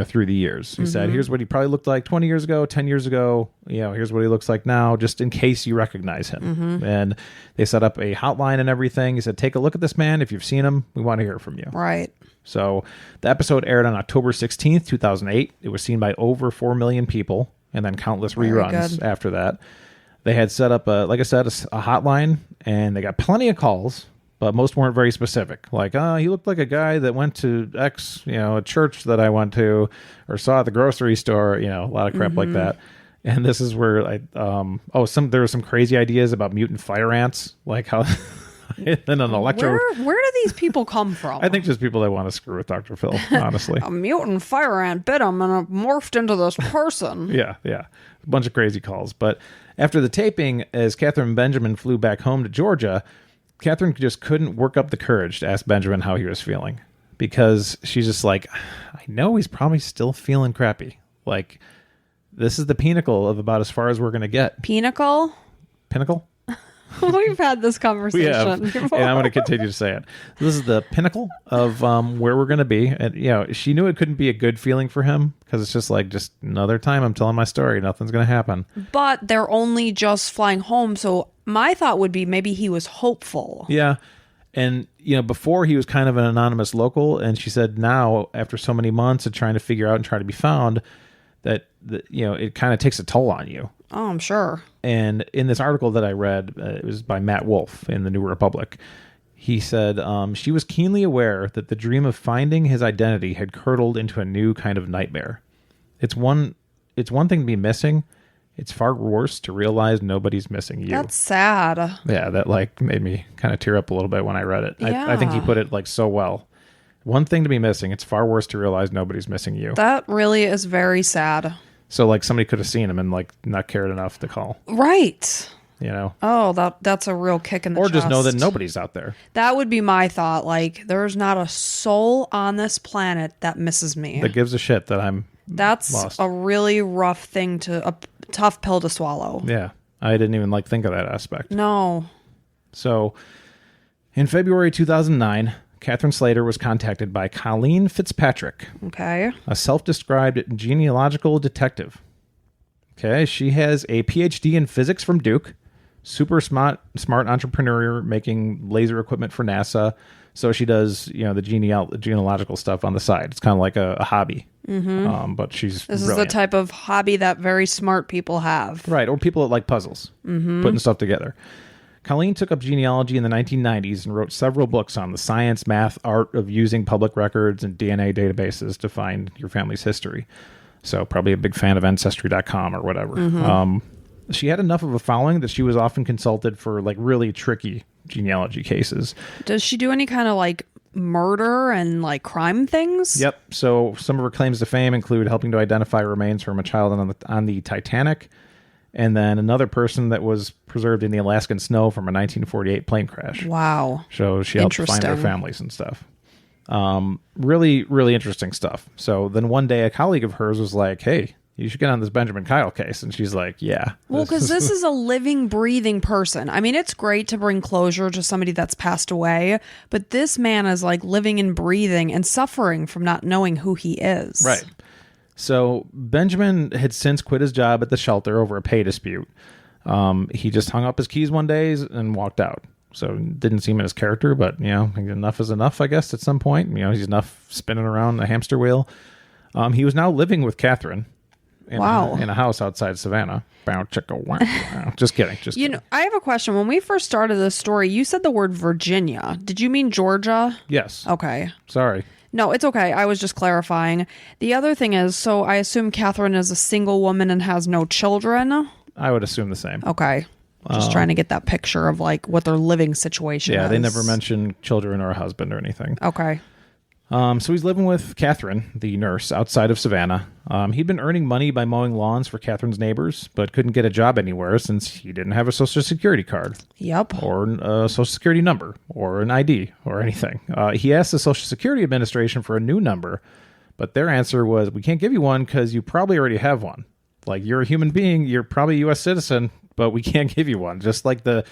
through the years. He said, here's what he probably looked like 20 years ago, 10 years ago. Here's what he looks like now, just in case you recognize him. And they set up a hotline and everything. He said, take a look at this man. If you've seen him, we want to hear from you. Right. So the episode aired on October 16th, 2008. It was seen by over 4 million people and then countless reruns after that. They had set up, like I said, a hotline, and they got plenty of calls. But most weren't very specific. Like, he looked like a guy that went to X, a church that I went to or saw at the grocery store, a lot of crap like that. And this is where there were some crazy ideas about mutant fire ants, like how then an electro. Where do these people come from? I think just people that want to screw with Dr. Phil, honestly. A mutant fire ant bit him and morphed into this person. Yeah. A bunch of crazy calls. But after the taping, as Catherine and Benjamin flew back home to Georgia, Catherine just couldn't work up the courage to ask Benjamin how he was feeling, because she's just like, I know he's probably still feeling crappy. Like, this is the pinnacle of about as far as we're going to get. Pinnacle? We've had this conversation before. And I'm going to continue to say it. This is the pinnacle of where we're going to be. And, she knew it couldn't be a good feeling for him, because it's just like, just another time I'm telling my story. Nothing's going to happen. But they're only just flying home, so my thought would be maybe he was hopeful. Yeah. And, before he was kind of an anonymous local. And she said now, after so many months of trying to figure out and try to be found, that it kind of takes a toll on you. Oh, I'm sure. And in this article that I read, it was by Matt Wolf in the New Republic. He said she was keenly aware that the dream of finding his identity had curdled into a new kind of nightmare. It's one thing to be missing. It's far worse to realize nobody's missing you. That's sad. Yeah, that made me kind of tear up a little bit when I read it. Yeah. I think he put it so well. One thing to be missing. It's far worse to realize nobody's missing you. That really is very sad. So somebody could have seen him and not cared enough to call. Right. Oh, that's a real kick in the chest. Or just know that nobody's out there. That would be my thought. There's not a soul on this planet that misses me. That gives a shit that I'm That's lost. A really rough thing a tough pill to swallow. Yeah. I didn't even think of that aspect. No. So in February 2009, Catherine Slater was contacted by Colleen Fitzpatrick. Okay. A self-described genealogical detective. Okay. She has a PhD in physics from Duke. Super smart entrepreneur making laser equipment for NASA. So she does, the genealogical stuff on the side. It's kind of like a hobby. Mm-hmm. But she's This brilliant. is the type of hobby that very smart people have. Right. Or people that like puzzles. Mm-hmm. Putting stuff together. Colleen took up genealogy in the 1990s and wrote several books on the science, math, art of using public records and DNA databases to find your family's history. So probably a big fan of Ancestry.com or whatever. Mm-hmm. She had enough of a following that she was often consulted for really tricky genealogy cases. Does she do any kind of murder and crime things? Yep. So some of her claims to fame include helping to identify remains from a child on the Titanic, and then another person that was preserved in the Alaskan snow from a 1948 plane crash. Wow. So she helped find their families and stuff. Really, really interesting stuff. So then one day a colleague of hers was like, hey, you should get on this Benjaman Kyle case. And she's like, yeah. Well, because this is a living, breathing person. I mean, it's great to bring closure to somebody that's passed away, but this man is living and breathing and suffering from not knowing who he is. Right. So Benjamin had since quit his job at the shelter over a pay dispute. He just hung up his keys one day and walked out. So didn't seem in his character, but enough is enough, I guess, at some point. He's enough spinning around a hamster wheel. He was now living with Catherine in a house outside Savannah. Just kidding. I have a question. When we first started this story, you said the word Virginia. Did you mean Georgia? Yes. Okay. Sorry. No, it's okay. I was just clarifying. The other thing is, so I assume Catherine is a single woman and has no children? I would assume the same. Okay. Just trying to get that picture of what their living situation is. Yeah, they never mention children or a husband or anything. Okay. So he's living with Catherine, the nurse, outside of Savannah. He'd been earning money by mowing lawns for Catherine's neighbors, but couldn't get a job anywhere since he didn't have a Social Security card. Yep. Or a Social Security number, or an ID, or anything. He asked the Social Security Administration for a new number, but their answer was, we can't give you one because you probably already have one. You're a human being, you're probably a U.S. citizen, but we can't give you one. Just like the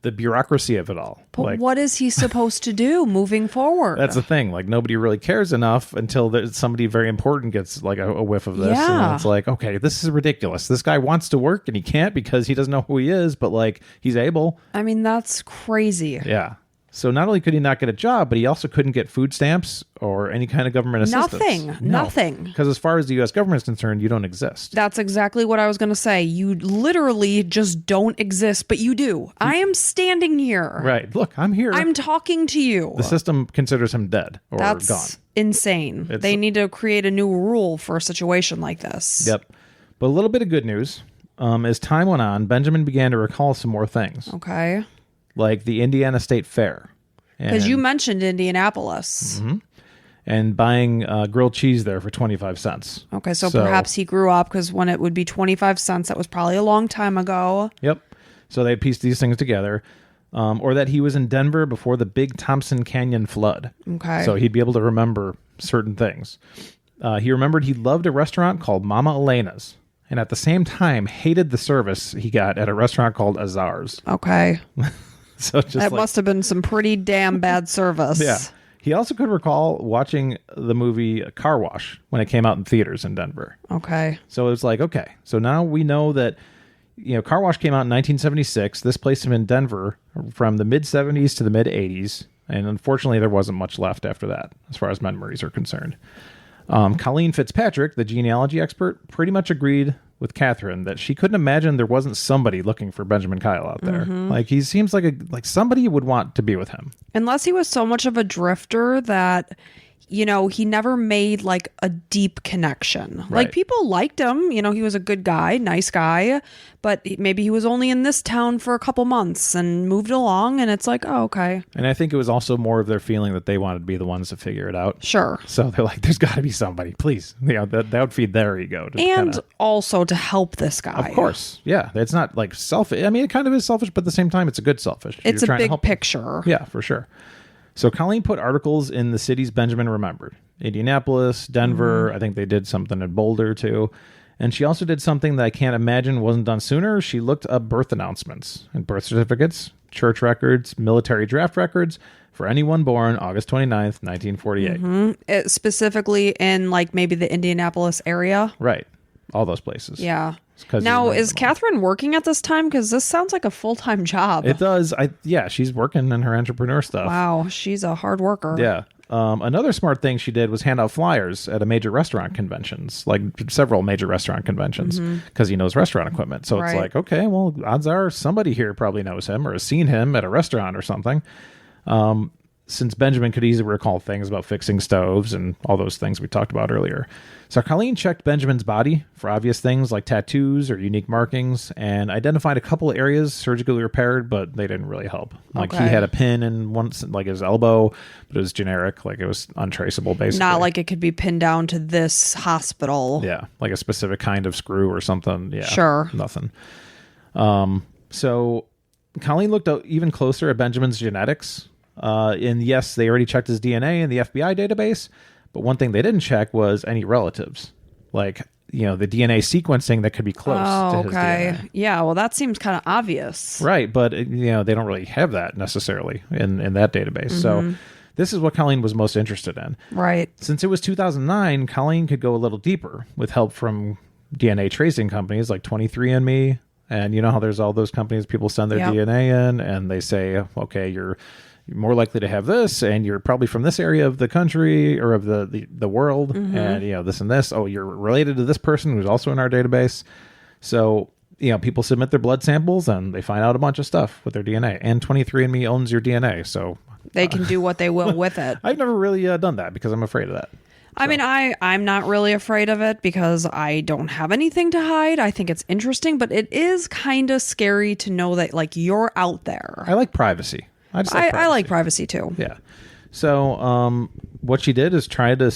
the bureaucracy of it all. But Like, what is he supposed to do moving forward? that's the thing. Like, nobody really cares enough until there's somebody very important gets like a whiff of this. Yeah. And it's like, okay, this is ridiculous. This guy wants to work and he can't because he doesn't know who he is, but like he's able. I mean, that's crazy. Yeah. So not only could he not get a job, but he also couldn't get food stamps or any kind of government assistance. Nothing. Because as far as the U.S. government is concerned, you don't exist. That's exactly what I was going to say. You literally just don't exist, but you do. I am standing here. Right. Look, I'm here. I'm talking to you. The system considers him dead or That's gone. insane. They need to create a new rule for a situation like this. Yep. But a little bit of good news. As time went on, Benjamin began to recall some more things, Okay. like the Indiana State Fair. Because you mentioned Indianapolis. And buying grilled cheese there for 25 cents. Okay, so perhaps he grew up, because when it would be 25 cents, that was probably a long time ago. Yep. So they pieced these things together. Or that he was in Denver before the big Thompson Canyon flood. Okay. So he'd be able to remember certain things. He remembered he loved a restaurant called Mama Elena's. And at the same time, hated the service he got at a restaurant called Azar's. Okay. So just That like, must have been some pretty damn bad service. yeah. He also could recall watching the movie Car Wash when it came out in theaters in Denver. Okay. So it's like, okay, so now we know that, Car Wash came out in 1976. This placed him in Denver from the mid 70s to the mid 80s. And unfortunately, there wasn't much left after that, as far as memories are concerned. Colleen Fitzpatrick, the genealogy expert, pretty much agreed with Catherine that she couldn't imagine there wasn't somebody looking for Benjamin Kyle out there. Like, he seems like somebody would want to be with him. Unless he was so much of a drifter that, he never made like a deep connection. Right. Like, people liked him. He was a good guy, nice guy, but maybe he was only in this town for a couple months and moved along, and it's like, oh, okay. And I think it was also more of their feeling that they wanted to be the ones to figure it out. Sure. So they're like, there's got to be somebody, please. That would feed their ego. And also to help this guy. Of course. Yeah. It's not like selfish. I mean, it kind of is selfish, but at the same time, it's a good selfish. It's You're a trying to big help picture. them. Yeah, for sure. So Colleen put articles in the cities Benjamin remembered. Indianapolis, Denver. I think they did something in Boulder too. And she also did something that I can't imagine wasn't done sooner. She looked up birth announcements and birth certificates, church records, military draft records for anyone born August 29th, 1948. Specifically in like maybe the Indianapolis area. Right. All those places. Yeah. 'Cause Now, you remember is them all. Catherine working at this time? Because this sounds like a full-time job. It does. Yeah, she's working in her entrepreneur stuff. Wow, she's a hard worker. Yeah. Another smart thing she did was hand out flyers at a major restaurant conventions, like several major restaurant conventions, because he knows restaurant equipment. So it's Right. like, okay, well, odds are somebody here probably knows him or has seen him at a restaurant or something. Since Benjamin could easily recall things about fixing stoves and all those things we talked about earlier. So Colleen checked Benjamin's body for obvious things like tattoos or unique markings and identified a couple of areas surgically repaired, but they didn't really help. Like Okay. he had a pin in one, like his elbow, but it was generic. Like it was untraceable, basically. Not like it could be pinned down to this hospital. Yeah, like a specific kind of screw or something. Yeah, Sure. Nothing. So Colleen looked out even closer at Benjamin's genetics. And yes, they already checked his DNA in the FBI database, but one thing they didn't check was any relatives. Like, the DNA sequencing that could be close to his DNA. Yeah, well, that seems kind of obvious. Right, but they don't really have that necessarily in that database. So this is what Colleen was most interested in. Right. Since it was 2009, Colleen could go a little deeper with help from DNA tracing companies like 23andMe. And you know how there's all those companies, people send their Yep. DNA in and they say, okay, you're more likely to have this, and you're probably from this area of the country or of the world, and this and this. Oh, you're related to this person who's also in our database. So people submit their blood samples and they find out a bunch of stuff with their DNA. And 23andMe owns your DNA, so They can do what they will with it. I've never really done that because I'm afraid of that. I mean, I'm not really afraid of it because I don't have anything to hide. I think it's interesting, but it is kind of scary to know that like you're out there. I like privacy. I like privacy too. Yeah. So what she did is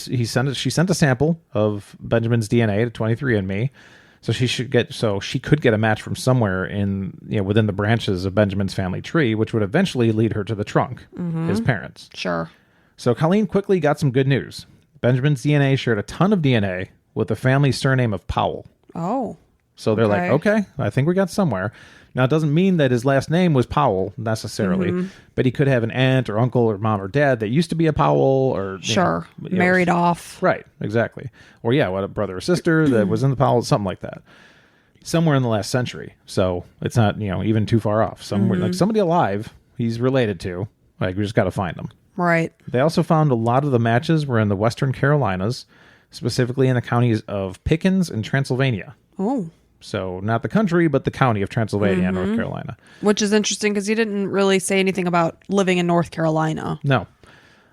she sent a sample of Benjamin's DNA to 23andMe. So she could get a match from somewhere within the branches of Benjamin's family tree, which would eventually lead her to the trunk, his parents. Sure. So Colleen quickly got some good news. Benjamin's DNA shared a ton of DNA with the family surname of Powell. Oh. So they're like, okay, I think we got somewhere. Now, it doesn't mean that his last name was Powell necessarily, but he could have an aunt or uncle or mom or dad that used to be a Powell or Sure. Married off. Right, exactly. Or what, a brother or sister that was in the Powells, something like that. Somewhere in the last century. So it's not, even too far off. Somewhere like somebody alive he's related to. Like, we just got to find them. Right. They also found a lot of the matches were in the Western Carolinas, specifically in the counties of Pickens and Transylvania. Oh. So not the country, but the county of Transylvania, North Carolina. Which is interesting because he didn't really say anything about living in North Carolina. No.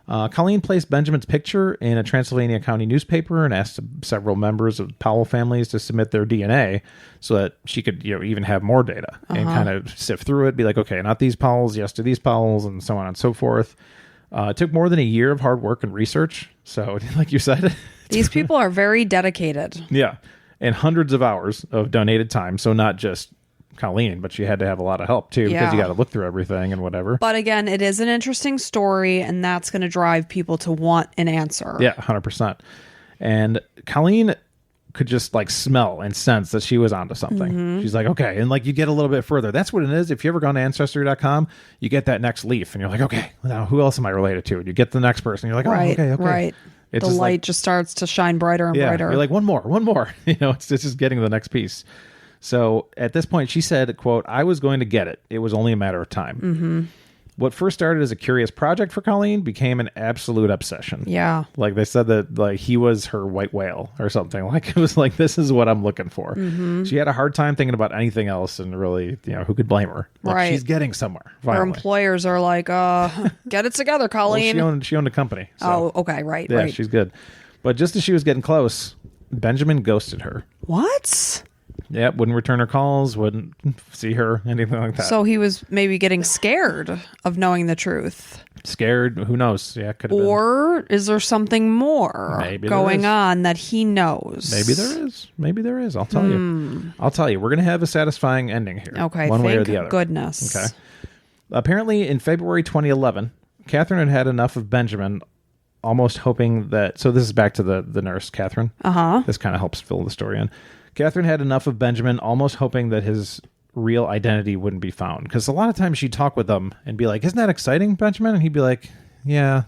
Colleen placed Benjamin's picture in a Transylvania County newspaper and asked several members of Powell families to submit their DNA so that she could, even have more data and kind of sift through it, be like, okay, not these Powells, yes to these Powells, and so on and so forth. It took more than a year of hard work and research. So, like you said, these people are very dedicated. Yeah. And hundreds of hours of donated time. So not just Colleen, but she had to have a lot of help too, because you got to look through everything and whatever. But again, it is an interesting story, and that's going to drive people to want an answer. Yeah, 100%. And Colleen could just like smell and sense that she was onto something. She's like, okay. And like you get a little bit further. That's what it is. If you ever gone to Ancestry.com, you get that next leaf and you're like, okay, now who else am I related to? And you get the next person. You're like, right, oh, okay. Right. It's the light just starts to shine brighter and brighter. You're like, one more. It's just getting the next piece. So at this point, she said, quote, I was going to get it. It was only a matter of time. What first started as a curious project for Colleen became an absolute obsession. Yeah. Like they said that like he was her white whale or something. Like it was like, this is what I'm looking for. She had a hard time thinking about anything else, and really, who could blame her? Like, right. She's getting somewhere. Finally. Her employers are like, get it together, Colleen. Well, she owned a company. So. Oh, okay. Right. Yeah, right. She's good. But just as she was getting close, Benjamin ghosted her. What? Yeah, wouldn't return her calls, wouldn't see her, anything like that. So he was maybe getting scared of knowing the truth. Scared? Who knows? Yeah, could have been. Or is there something more going on that he knows? Maybe there is. I'll tell you. We're going to have a satisfying ending here. Okay, one way or the other. Goodness. Okay. Apparently, in February 2011, Catherine had enough of Benjamin, almost hoping that... So this is back to the nurse, Catherine. This kind of helps fill the story in. Catherine had enough of Benjamin, almost hoping that his real identity wouldn't be found. Because a lot of times she'd talk with him and be like, isn't that exciting, Benjamin? And he'd be like, yeah.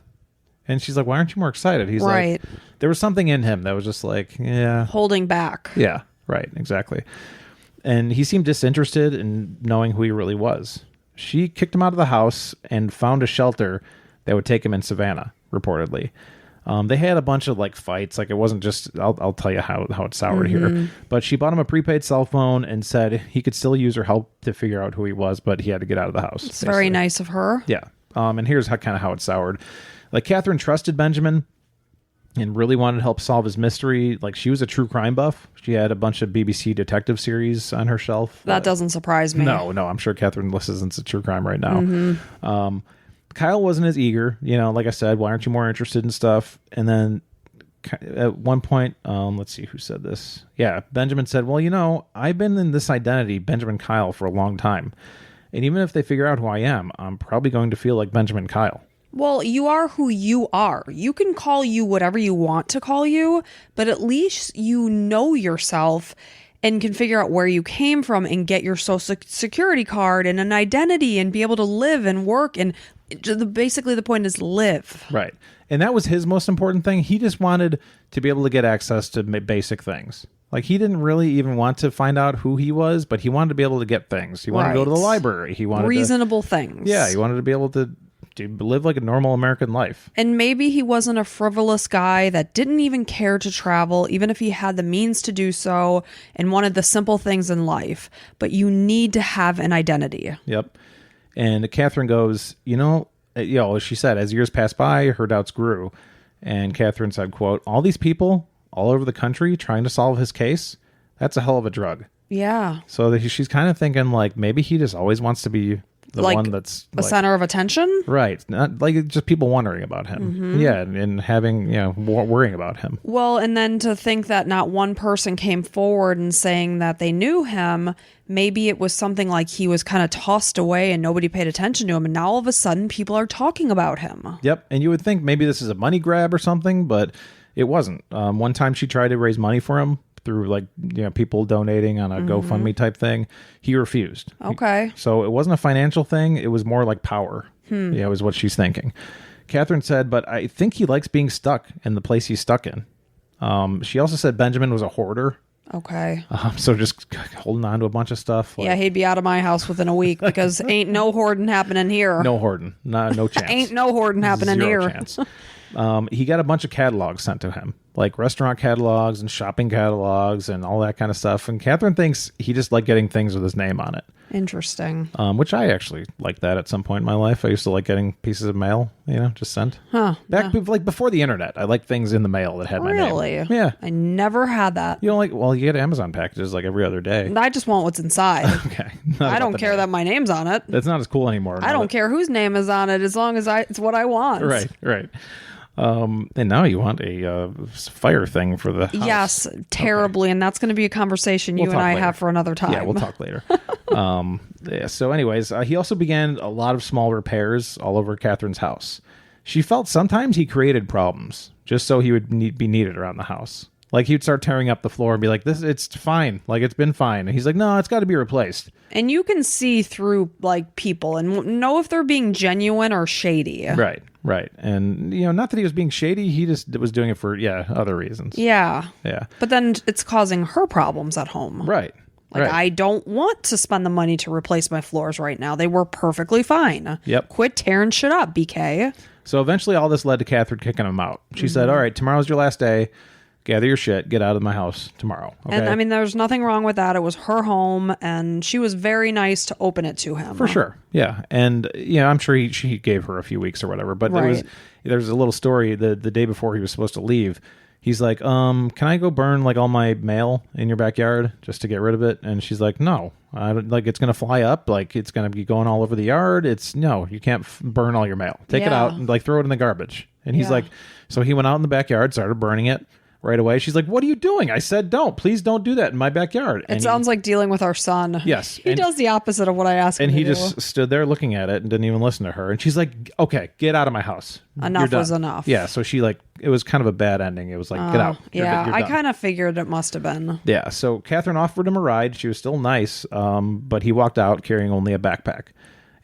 And she's like, why aren't you more excited? He's like, there was something in him that was just like, yeah. Holding back. Yeah, right, exactly. And he seemed disinterested in knowing who he really was. She kicked him out of the house and found a shelter that would take him in Savannah, reportedly. They had a bunch of like fights. Like it wasn't just, I'll tell you how it soured here. But she bought him a prepaid cell phone and said he could still use her help to figure out who he was, but he had to get out of the house. It's very nice of her. Yeah. And here's how it soured. Like Catherine trusted Benjamin and really wanted to help solve his mystery. Like she was a true crime buff. She had a bunch of BBC detective series on her shelf. That doesn't surprise me. No, I'm sure Catherine listens to true crime right now. Kyle wasn't as eager, like I said, why aren't you more interested in stuff? And then at one point, let's see who said this. Yeah, Benjamin said, well, I've been in this identity, Benjamin Kyle, for a long time. And even if they figure out who I am, I'm probably going to feel like Benjamin Kyle. Well, you are who you are. You can call you whatever you want to call you, but at least you know yourself and can figure out where you came from and get your social security card and an identity and be able to live and work. And basically the point is live. Right. And that was his most important thing. He just wanted to be able to get access to basic things. Like he didn't really even want to find out who he was, but he wanted to be able to get things. He wanted to go to the library. He wanted reasonable things. Yeah. He wanted to be able to live like a normal American life. And maybe he wasn't a frivolous guy that didn't even care to travel, even if he had the means to do so and wanted the simple things in life. But you need to have an identity. Yep. And Catherine goes, she said, as years passed by, her doubts grew. And Catherine said, quote, all these people all over the country trying to solve his case, that's a hell of a drug. Yeah. So she's kind of thinking like maybe he just always wants to be the one that's a center of attention. Right. Not like just people wondering about him. Yeah. And having, worrying about him. Well, and then to think that not one person came forward and saying that they knew him, maybe it was something like he was kind of tossed away and nobody paid attention to him. And now all of a sudden people are talking about him. Yep. And you would think maybe this is a money grab or something, but it wasn't. One time she tried to raise money for him through like, people donating on a GoFundMe type thing. He refused. Okay. So it wasn't a financial thing. It was more like power, is what she's thinking. Catherine said, but I think he likes being stuck in the place he's stuck in. She also said Benjamin was a hoarder. Okay. So just holding on to a bunch of stuff. Yeah, he'd be out of my house within a week because ain't no hoarding happening here. No hoarding. No chance. Ain't no hoarding happening Zero here. Chance. He got a bunch of catalogs sent to him, like restaurant catalogs and shopping catalogs and all that kind of stuff. And Catherine thinks he just liked getting things with his name on it. Interesting. Which I actually liked that at some point in my life. I used to like getting pieces of mail, just sent. Back like before the internet, I liked things in the mail that had my name. Really? Yeah. I never had that. You don't well, you get Amazon packages like every other day. I just want what's inside. Okay. I don't care that my name's on it. That's not as cool anymore. I don't care whose name is on it as long as it's what I want. Right. And now you want a fire thing for the house. Yes, terribly. Okay. And that's going to be a conversation you and I have for another time. Yeah, we'll talk later. So anyways, he also began a lot of small repairs all over Catherine's house. She felt sometimes he created problems just so he would be needed around the house. Like he'd start tearing up the floor and be like, it's fine. Like it's been fine. And he's like, no, it's got to be replaced. And you can see through like people and know if they're being genuine or shady. Right. And, not that he was being shady. He just was doing it for, other reasons. Yeah. Yeah. But then it's causing her problems at home. Right. Like, I don't want to spend the money to replace my floors right now. They were perfectly fine. Yep. Quit tearing shit up, BK. So eventually all this led to Catherine kicking him out. She said, all right, tomorrow's your last day. Gather your shit. Get out of my house tomorrow. Okay? And I mean, there's nothing wrong with that. It was her home, and she was very nice to open it to him. For sure. Yeah. And, I'm sure she gave her a few weeks or whatever. But there's a little story the day before he was supposed to leave. He's like, can I go burn like all my mail in your backyard just to get rid of it? And she's like, no, I don't, like it's going to fly up. Like it's going to be going all over the yard. No, you can't burn all your mail. Take it out and like throw it in the garbage. And he's like, so he went out in the backyard, started burning it. Right away. She's like, what are you doing? I said, please don't do that in my backyard. It sounds like dealing with our son. Yes. He does the opposite of what I asked him and to he do. just stood there looking at it and didn't even listen to her. And she's like, okay, get out of my house. Enough was enough. Yeah. So she it was kind of a bad ending. It was like, get out. You're I kind of figured it must have been. Yeah. So Catherine offered him a ride. She was still nice. But he walked out carrying only a backpack.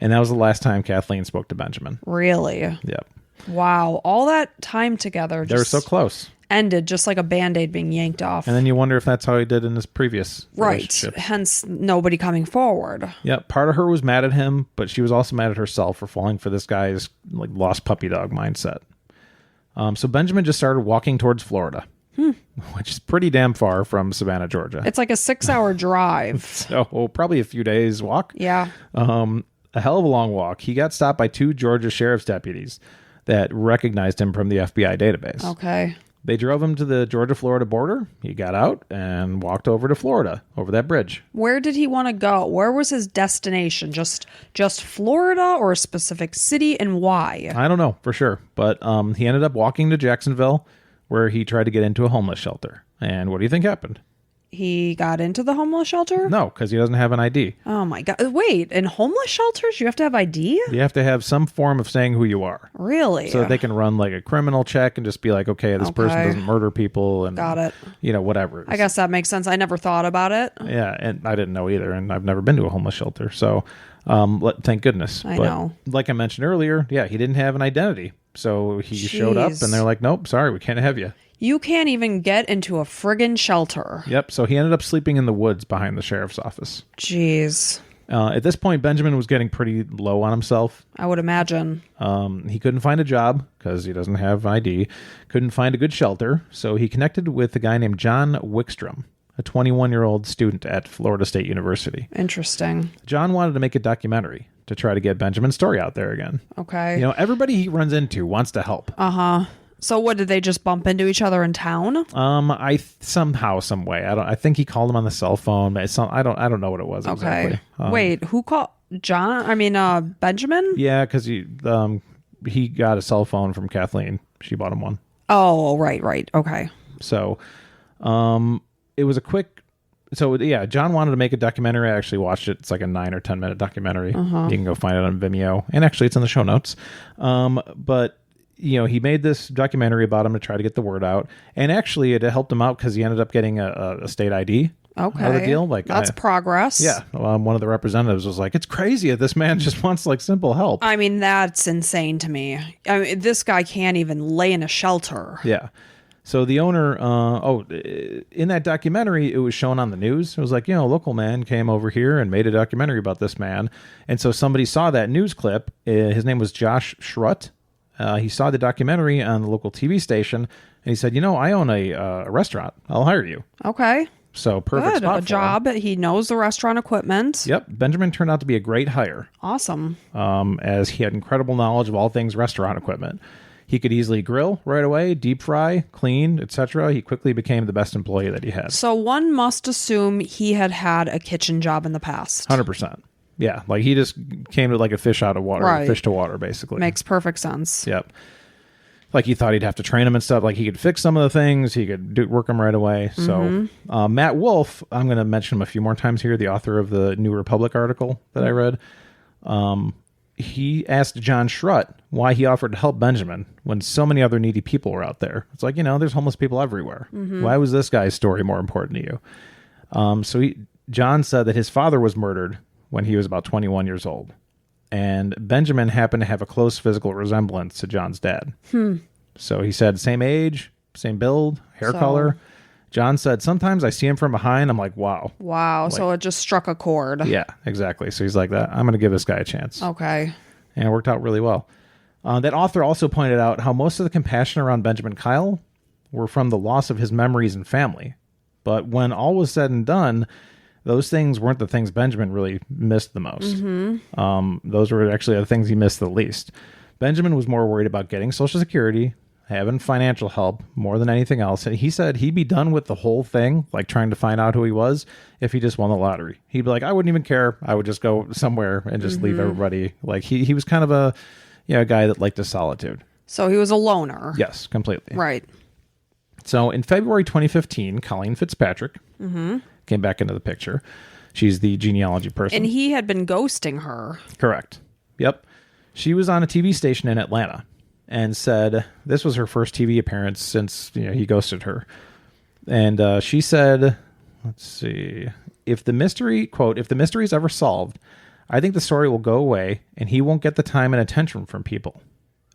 And that was the last time Kathleen spoke to Benjamin. Really? Yep. Wow. All that time together. They were so close. Ended just like a Band-Aid being yanked off. And then you wonder if that's how he did in his previous relationship. Hence nobody coming forward. Yeah, part of her was mad at him, but she was also mad at herself for falling for this guy's like lost puppy dog mindset. So Benjamin just started walking towards Florida, which is pretty damn far from Savannah, Georgia. It's like a 6-hour drive. So probably a few days walk. Yeah. A hell of a long walk. He got stopped by 2 Georgia sheriff's deputies that recognized him from the FBI database. Okay. They drove him to the Georgia-Florida border. He got out and walked over to Florida, over that bridge. Where did he want to go? Where was his destination? Just Florida or a specific city, and why? I don't know for sure. But he ended up walking to Jacksonville, where he tried to get into a homeless shelter. And what do you think happened? He got into the homeless shelter? No, because he doesn't have an ID. Oh my God. Wait, in homeless shelters, you have to have ID? You have to have some form of saying who you are. Really? So that they can run like a criminal check and just be like, okay, this person doesn't murder people. And got it. Whatever. I guess that makes sense. I never thought about it. Yeah, and I didn't know either. And I've never been to a homeless shelter. So thank goodness. I know. Like I mentioned earlier, he didn't have an identity. So he showed up and they're like, nope, sorry, we can't have you. You can't even get into a friggin' shelter. Yep. So he ended up sleeping in the woods behind the sheriff's office. Jeez. At this point, Benjamin was getting pretty low on himself. I would imagine. He couldn't find a job because he doesn't have ID. Couldn't find a good shelter. So he connected with a guy named John Wickstrom, a 21-year-old student at Florida State University. Interesting. John wanted to make a documentary to try to get Benjamin's story out there again. Okay. Everybody he runs into wants to help. Uh-huh. So what, did they just bump into each other in town? Somehow, some way. I think he called him on the cell phone. I don't know what it was exactly. Wait, who called John? I mean, Benjamin? Yeah, because he got a cell phone from Kathleen. She bought him one. Oh, right. Okay. So, it was a quick. So yeah, John wanted to make a documentary. I actually watched it. It's like a 9 or 10 minute documentary. You can go find it on Vimeo, and actually, it's in the show notes. But he made this documentary about him to try to get the word out. And actually, it helped him out because he ended up getting a state ID. Okay. Out of the deal. Like, that's progress. Yeah. One of the representatives was like, it's crazy that this man just wants like simple help. I mean, that's insane to me. I mean, this guy can't even lay in a shelter. Yeah. So the owner, in that documentary, it was shown on the news. It was like, a local man came over here and made a documentary about this man. And so somebody saw that news clip. His name was Josh Schrut. He saw the documentary on the local TV station, and he said, I own a restaurant. I'll hire you. Okay. So perfect Good. spot A for job. him. He knows the restaurant equipment. Yep. Benjamin turned out to be a great hire. Awesome. As he had incredible knowledge of all things restaurant equipment. He could easily grill right away, deep fry, clean, etc. He quickly became the best employee that he had. So one must assume he had had a kitchen job in the past. 100%. Yeah. Like he just came to like a fish out of water, Right. fish to water, basically. Makes perfect sense. Yep. Like he thought he'd have to train him and stuff. Like he could fix some of the things. He could work them right away. So Matt Wolf, I'm going to mention him a few more times here, the author of the New Republic article that I read. He asked John Schrut why he offered to help Benjamin when so many other needy people were out there. It's like, there's homeless people everywhere. Why was this guy's story more important to you? John said that his father was murdered when he was about 21 years old. And Benjamin happened to have a close physical resemblance to John's dad. So he said, same age, same build, hair color. John said, sometimes I see him from behind. I'm like, wow. Wow. So it just struck a chord. Yeah, exactly. So he's like, that. I'm going to give this guy a chance. Okay. And it worked out really well. That author also pointed out how most of the compassion around Benjamin Kyle were from the loss of his memories and family. But when all was said and done, those things weren't the things Benjamin really missed the most. Those were actually the things he missed the least. Benjamin was more worried about getting Social Security, having financial help more than anything else. And he said he'd be done with the whole thing, like trying to find out who he was, if he just won the lottery. He'd be like, I wouldn't even care. I would just go somewhere and just leave everybody. Like he was kind of a guy that liked his solitude. So he was a loner. Yes, completely. Right. So in February 2015, Colleen Fitzpatrick came back into the picture. She's the genealogy person. And he had been ghosting her. Correct. Yep. She was on a TV station in Atlanta and said this was her first TV appearance since he ghosted her. And she said, let's see, if the mystery, quote, if the mystery is ever solved, I think the story will go away and he won't get the time and attention from people.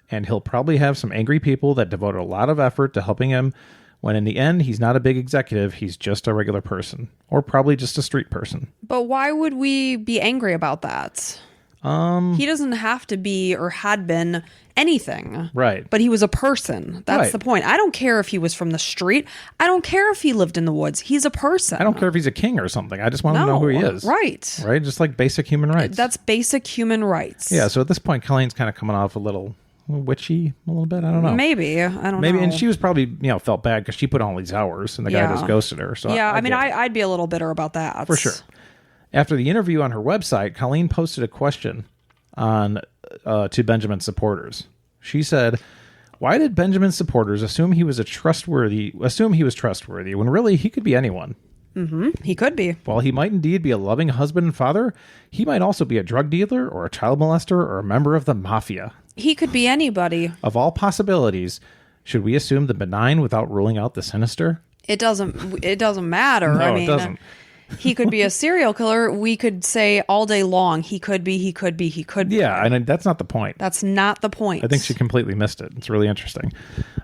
And he'll probably have some angry people that devoted a lot of effort to helping him when in the end, he's not a big executive. He's just a regular person, or probably just a street person. But why would we be angry about that? He doesn't have to be or had been anything. Right. But he was a person. That's Right. the point. I don't care if he was from the street. I don't care if he lived in the woods. He's a person. I don't care if he's a king or something. I just want to know who he is. Right. Right? Just like basic human rights. That's basic human rights. Yeah, so at this point, Colleen's kind of coming off a little witchy a little bit. I don't know. Maybe. I don't know. Maybe, and she was probably, felt bad because she put on all these hours and the guy Yeah. just ghosted her. So Yeah, I mean, get it. I'd be a little bitter about that. For sure. After the interview on her website, Colleen posted a question on to Benjamin's supporters. She said, "Why did Benjamin's supporters assume he was trustworthy when really he could be anyone? He could be. While he might indeed be a loving husband and father, he might also be a drug dealer or a child molester or a member of the mafia. He could be anybody. Of all possibilities, should we assume the benign without ruling out the sinister?" It doesn't matter. No, I mean, it doesn't. He could be a serial killer. We could say all day long, he could be. Yeah, and that's not the point. That's not the point. I think she completely missed it. It's really interesting.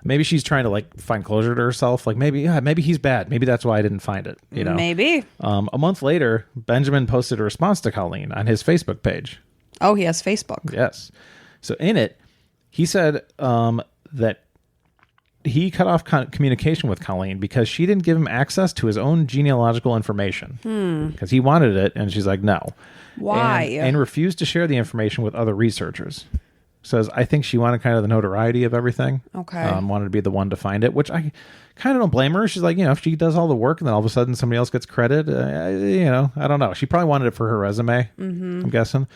Maybe she's trying to find closure to herself. Like maybe he's bad. Maybe that's why I didn't find it. Maybe. A month later, Benjamin posted a response to Colleen on his Facebook page. Oh, he has Facebook. Yes. So in it, he said that he cut off communication with Colleen because she didn't give him access to his own genealogical information. Because he wanted it, and she's like, no. Why? And refused to share the information with other researchers. Says, I think she wanted kind of the notoriety of everything. Okay. Wanted to be the one to find it, which I kind of don't blame her. She's like, if she does all the work and then all of a sudden somebody else gets credit, I don't know. She probably wanted it for her resume, I'm guessing.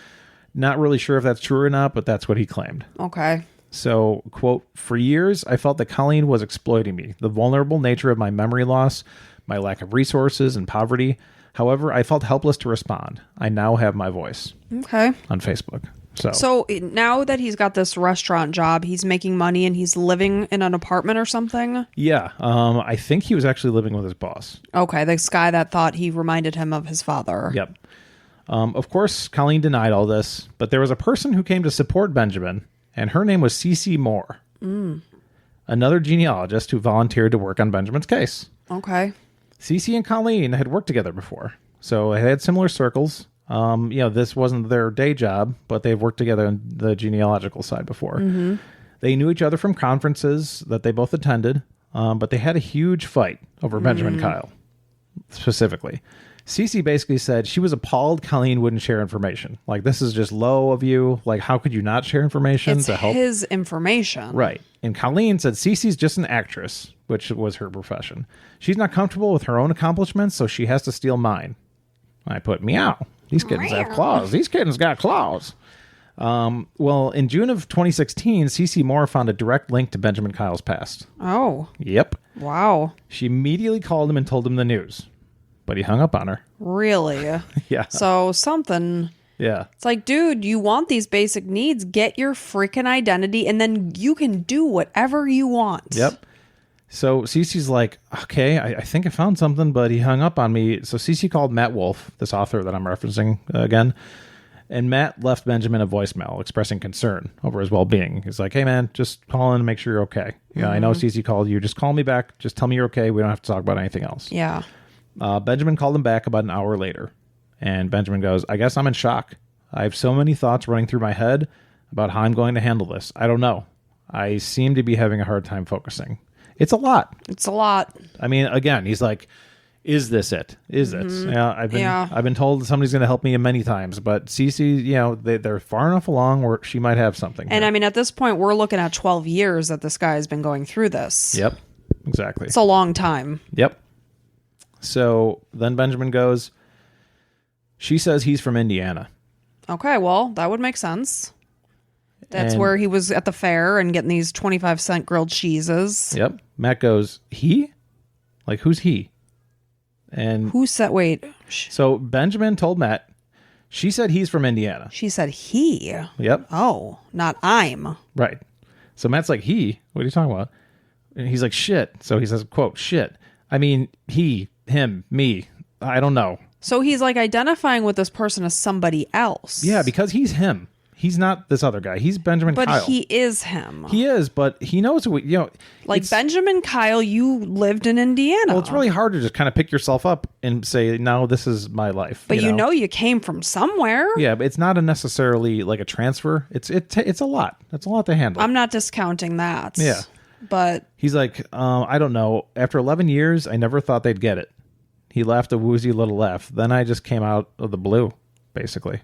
Not really sure if that's true or not, but that's what he claimed. Okay. So, quote, for years, I felt that Colleen was exploiting me, the vulnerable nature of my memory loss, my lack of resources, and poverty. However, I felt helpless to respond. I now have my voice Okay. on Facebook. So now that he's got this restaurant job, he's making money and he's living in an apartment or something? Yeah. I think he was actually living with his boss. Okay, this guy that thought he reminded him of his father. Yep. Of course, Colleen denied all this, but there was a person who came to support Benjamin, and her name was C.C. Moore, another genealogist who volunteered to work on Benjamin's case. Okay. C.C. and Colleen had worked together before, so they had similar circles. This wasn't their day job, but they've worked together on the genealogical side before. Mm-hmm. They knew each other from conferences that they both attended, but they had a huge fight over Benjaman Kyle, specifically. Cece basically said she was appalled Colleen wouldn't share information. Like, this is just low of you. Like, how could you not share information to help? It's his information. Right. And Colleen said Cece's just an actress, which was her profession. She's not comfortable with her own accomplishments, so she has to steal mine. I put, meow. These kittens have claws. These kittens got claws. Well, in June of 2016, C.C. Moore found a direct link to Benjaman Kyle's past. Oh. Yep. Wow. She immediately called him and told him the news. But he hung up on her. Really? Yeah. So something... Yeah. It's like, dude, you want these basic needs, get your freaking identity, and then you can do whatever you want. Yep. So Cece's like, okay, I think I found something, but he hung up on me. So Cece called Matt Wolf, this author that I'm referencing again, and Matt left Benjamin a voicemail expressing concern over his well-being. He's like, hey, man, just call in and make sure you're okay. Yeah, I know Cece called you. Just call me back. Just tell me you're okay. We don't have to talk about anything else. Yeah. Benjamin called him back about an hour later, and Benjamin goes, I guess I'm in shock. I have so many thoughts running through my head about how I'm going to handle this. I don't know. I seem to be having a hard time focusing. It's a lot. It's a lot. I mean, again, he's like, is this it? Is it? Yeah, I've been told somebody's going to help me many times, but Cece, they're far enough along where she might have something. And here. I mean, at this point, we're looking at 12 years that this guy has been going through this. Yep, exactly. It's a long time. Yep. So then Benjamin goes, she says he's from Indiana. Okay, well, that would make sense. That's And- where he was at the fair and getting these 25-cent grilled cheeses. Yep. Matt goes, he? Like, who's he? And Who said, wait, so Benjamin told Matt, she said he's from Indiana. she said he. Yep. Oh, not I'm. Right. So Matt's like, he? What are you talking about? And he's like, shit. So he says, quote, shit. I mean, he, him, me. I don't know. So he's like identifying with this person as somebody else. Yeah, because he's him. He's not this other guy. He's Benjamin But Kyle. he is him. He is, but he knows who, Like it's- Benjamin Kyle, you lived in Indiana. Well, it's really hard to just kind of pick yourself up and say, no, this is my life. But you know you came from somewhere. Yeah, but it's not necessarily like a transfer. It's a lot. It's a lot to handle. I'm not discounting that. Yeah. But He's like, I don't know. After 11 years, I never thought they'd get it. He laughed a woozy little laugh. Then I just came out of the blue, basically.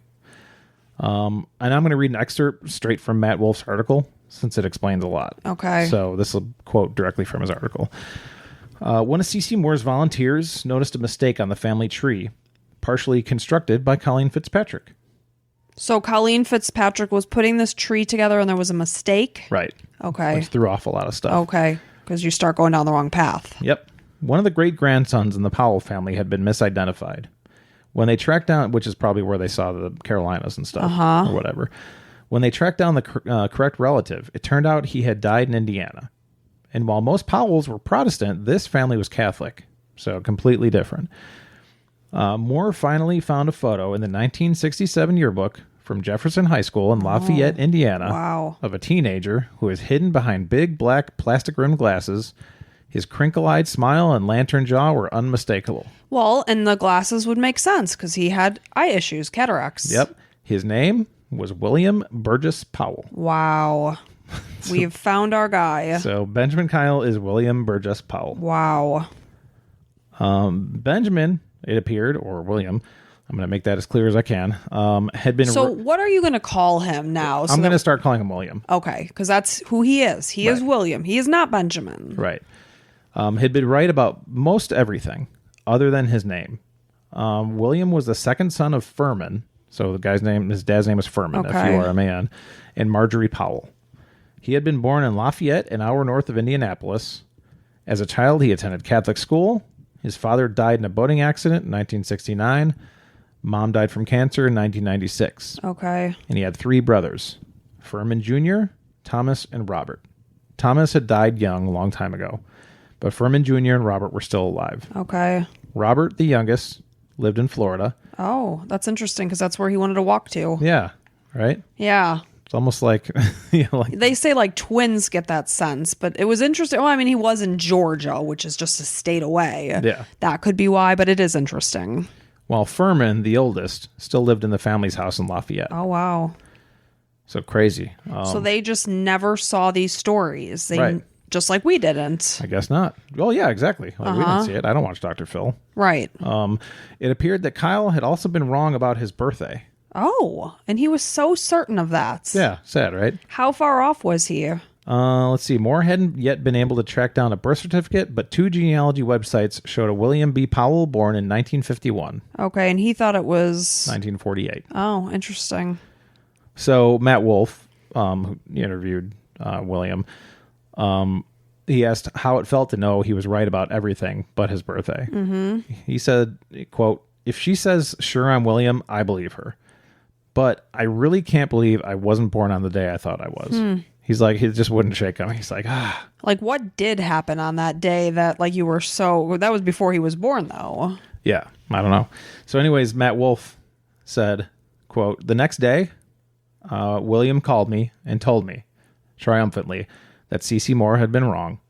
And I'm going to read an excerpt straight from Matt Wolf's article, since it explains a lot. Okay. So this will quote directly from his article. One of C.C. Moore's volunteers noticed a mistake on the family tree, partially constructed by Colleen Fitzpatrick. So Colleen Fitzpatrick was putting this tree together and there was a mistake? Right. Okay. Which threw off a lot of stuff. Okay. Because you start going down the wrong path. Yep. One of the great-grandsons in the Powell family had been misidentified. When they tracked down, which is probably where they saw the Carolinas and stuff, or whatever. When they tracked down the correct relative, it turned out he had died in Indiana. And while most Powells were Protestant, this family was Catholic, so completely different. Moore finally found a photo in the 1967 yearbook from Jefferson High School in Lafayette, Indiana, Wow. of a teenager who is hidden behind big black plastic-rimmed glasses. His crinkle-eyed smile and lantern jaw were unmistakable. Well, and the glasses would make sense because he had eye issues, cataracts. Yep. His name was William Burgess Powell. Wow. We've found our guy. So Benjamin Kyle is William Burgess Powell. Wow. Benjamin, it appeared, or William, I'm going to make that as clear as I can, had been... So what are you going to call him now? I'm going to start calling him William. Okay, because that's who he is. He is William. He is not Benjamin. Right. Had been right about most everything other than his name. William was the second son of Furman. So his dad's name was Furman, Okay. F-U-R-M-A-N, and Marjorie Powell. He had been born in Lafayette, an hour north of Indianapolis. As a child, he attended Catholic school. His father died in a boating accident in 1969. Mom died from cancer in 1996. Okay. And he had 3 brothers, Furman Jr., Thomas, and Robert. Thomas had died young a long time ago, but Furman Jr. and Robert were still alive. Okay. Robert, the youngest, lived in Florida. Oh, that's interesting because that's where he wanted to walk to. Yeah, right? Yeah. It's almost like, like they say like twins get that sense, but it was interesting. Well, I mean, he was in Georgia, which is just a state away. Yeah. That could be why, but it is interesting. While Furman, the oldest, still lived in the family's house in Lafayette. Oh, wow. So crazy. So they just never saw these stories. They Right. Just like we didn't. I guess not. Well, yeah, exactly. Like, we didn't see it. I don't watch Dr. Phil. Right. It appeared that Kyle had also been wrong about his birthday. Oh, and he was so certain of that. Yeah, sad, right? How far off was he? Let's see. Moore hadn't yet been able to track down a birth certificate, but 2 genealogy websites showed a William B. Powell born in 1951. Okay, and he thought it was 1948. Oh, interesting. So Matt Wolf, who interviewed William, he asked how it felt to know he was right about everything but his birthday. Mm-hmm. He said, quote, "If she says, 'Sure, I'm William,' I believe her. But I really can't believe I wasn't born on the day I thought I was." He's like, he just wouldn't shake him. He's like, Like, what did happen on that day that, like, you were so... That was before he was born, though. Yeah, I don't know. So anyways, Matt Wolf said, quote, "The next day, William called me and told me, triumphantly, that Cece Moore had been wrong.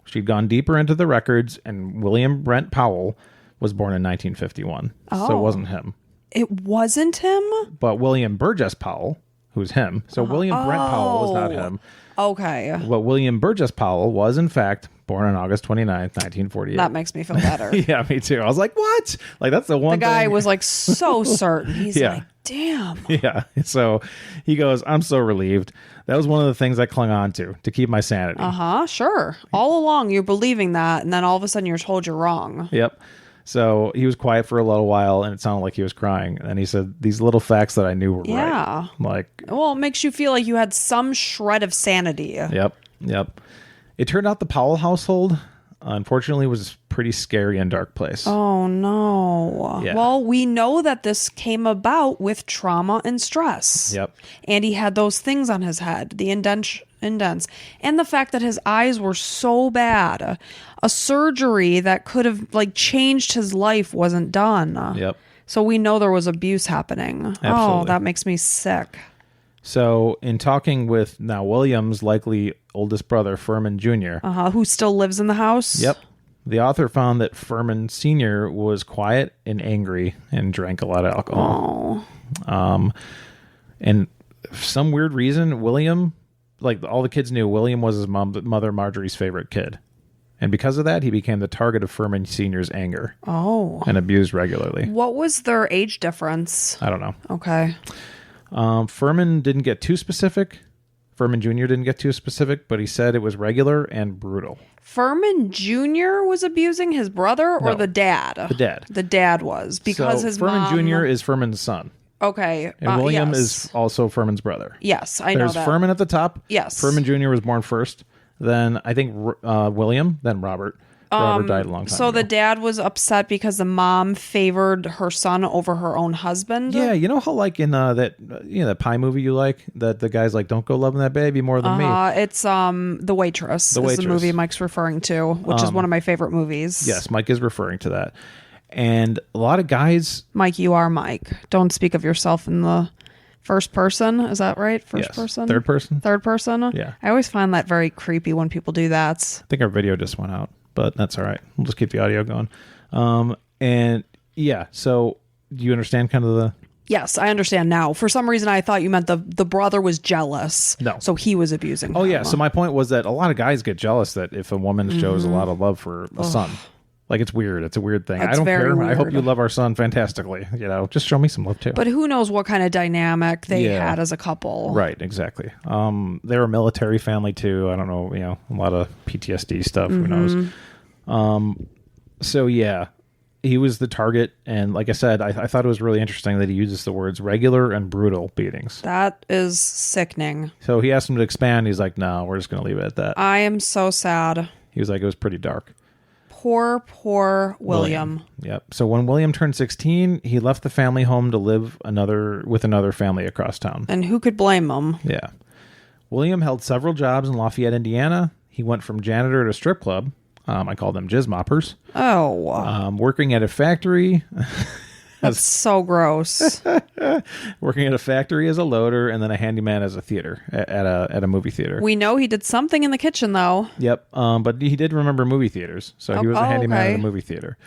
She'd gone deeper into the records, and William Brent Powell was born in 1951. So it wasn't him. It wasn't him? But William Burgess Powell, who's him. So William Brent Powell was not him. Okay. But William Burgess Powell was, in fact, born on August 29th, 1948. That makes me feel better. Yeah, me too. I was like, what? Like, that's the one The guy thing. was, like, so certain. He's Yeah. like, damn. Yeah. So he goes, "I'm so relieved. That was one of the things I clung on to keep my sanity." Uh-huh, sure. All along, you're believing that, and then all of a sudden you're told you're wrong. Yep. So he was quiet for a little while, and it sounded like he was crying. And he said, "These little facts that I knew were Yeah. right." Like, Well, it makes you feel like you had some shred of sanity. yep. It turned out the Powell household, unfortunately, was a pretty scary and dark place. Oh, no. Yeah. Well, we know that this came about with trauma and stress. Yep. And he had those things on his head, the indents, and the fact that his eyes were so bad. A surgery that could have, like, changed his life wasn't done. Yep. So we know there was abuse happening. Oh, Absolutely. that makes me sick. So in talking with now William's likely oldest brother, Furman Jr., Who still lives in the house? yep, the author found that Furman Sr. was quiet and angry and drank a lot of alcohol. Oh. And for some weird reason, William, like all the kids knew, William was his mother Marjorie's favorite kid. And because of that, he became the target of Furman Sr.'s anger Oh. and abused regularly. What was their age difference? I don't know. Okay. Furman didn't get too specific. Furman Jr. didn't get too specific, but he said it was regular and brutal. Furman Jr. was abusing his brother or No. the dad? The dad. The dad was because So his Furman mom... Jr. is Furman's son. Okay. And William yes. is also Furman's brother. Yes, I know There's that. Furman at the top. Yes. Furman Jr. was born first. Then I think William, then Robert. Robert died a long time So ago. the dad was upset because the mom favored her son over her own husband? Yeah, you know how like in that that Pie movie you like, that the guy's like, "Don't go loving that baby more than me." It's The Waitress. The Is Waitress. the movie Mike's referring to, which is one of my favorite movies. Yes, Mike is referring to that. And a lot of guys, Mike, you are Mike. Don't speak of yourself in the first person. Is that right? First yes, person? third person. Third person? Yeah. I always find that very creepy when people do that. I think our video just went out, but that's all right. We'll just keep the audio going. And yeah, so do you understand kind of the... Yes, I understand now. For some reason, I thought you meant the brother was jealous. No. So he was abusing Oh, her. yeah. So my point was that a lot of guys get jealous that if a woman shows a lot of love for a son. Like, it's weird. It's a weird thing. It's I don't very care. I hope weird. you love our son fantastically. Just show me some love, too. But who knows what kind of dynamic they Yeah. had as a couple. Right, exactly. They're a military family, too. I don't know, a lot of PTSD stuff. Who knows? So, yeah, he was the target. And like I said, I thought it was really interesting that he uses the words regular and brutal beatings. That is sickening. So he asked him to expand. He's like, no, we're just going to leave it at that. I am so sad. He was like, it was pretty dark. Poor William. Yep. So when William turned 16, he left the family home to live with another family across town. And who could blame him? Yeah. William held several jobs in Lafayette, Indiana. He went from janitor to strip club. I call them jizz moppers. Oh. Working at a factory. That's so gross. Working at a factory as a loader, and then a handyman as a theater at a movie theater. We know he did something in the kitchen, though. Yep. But he did remember movie theaters, so he was a handyman okay. at a movie theater.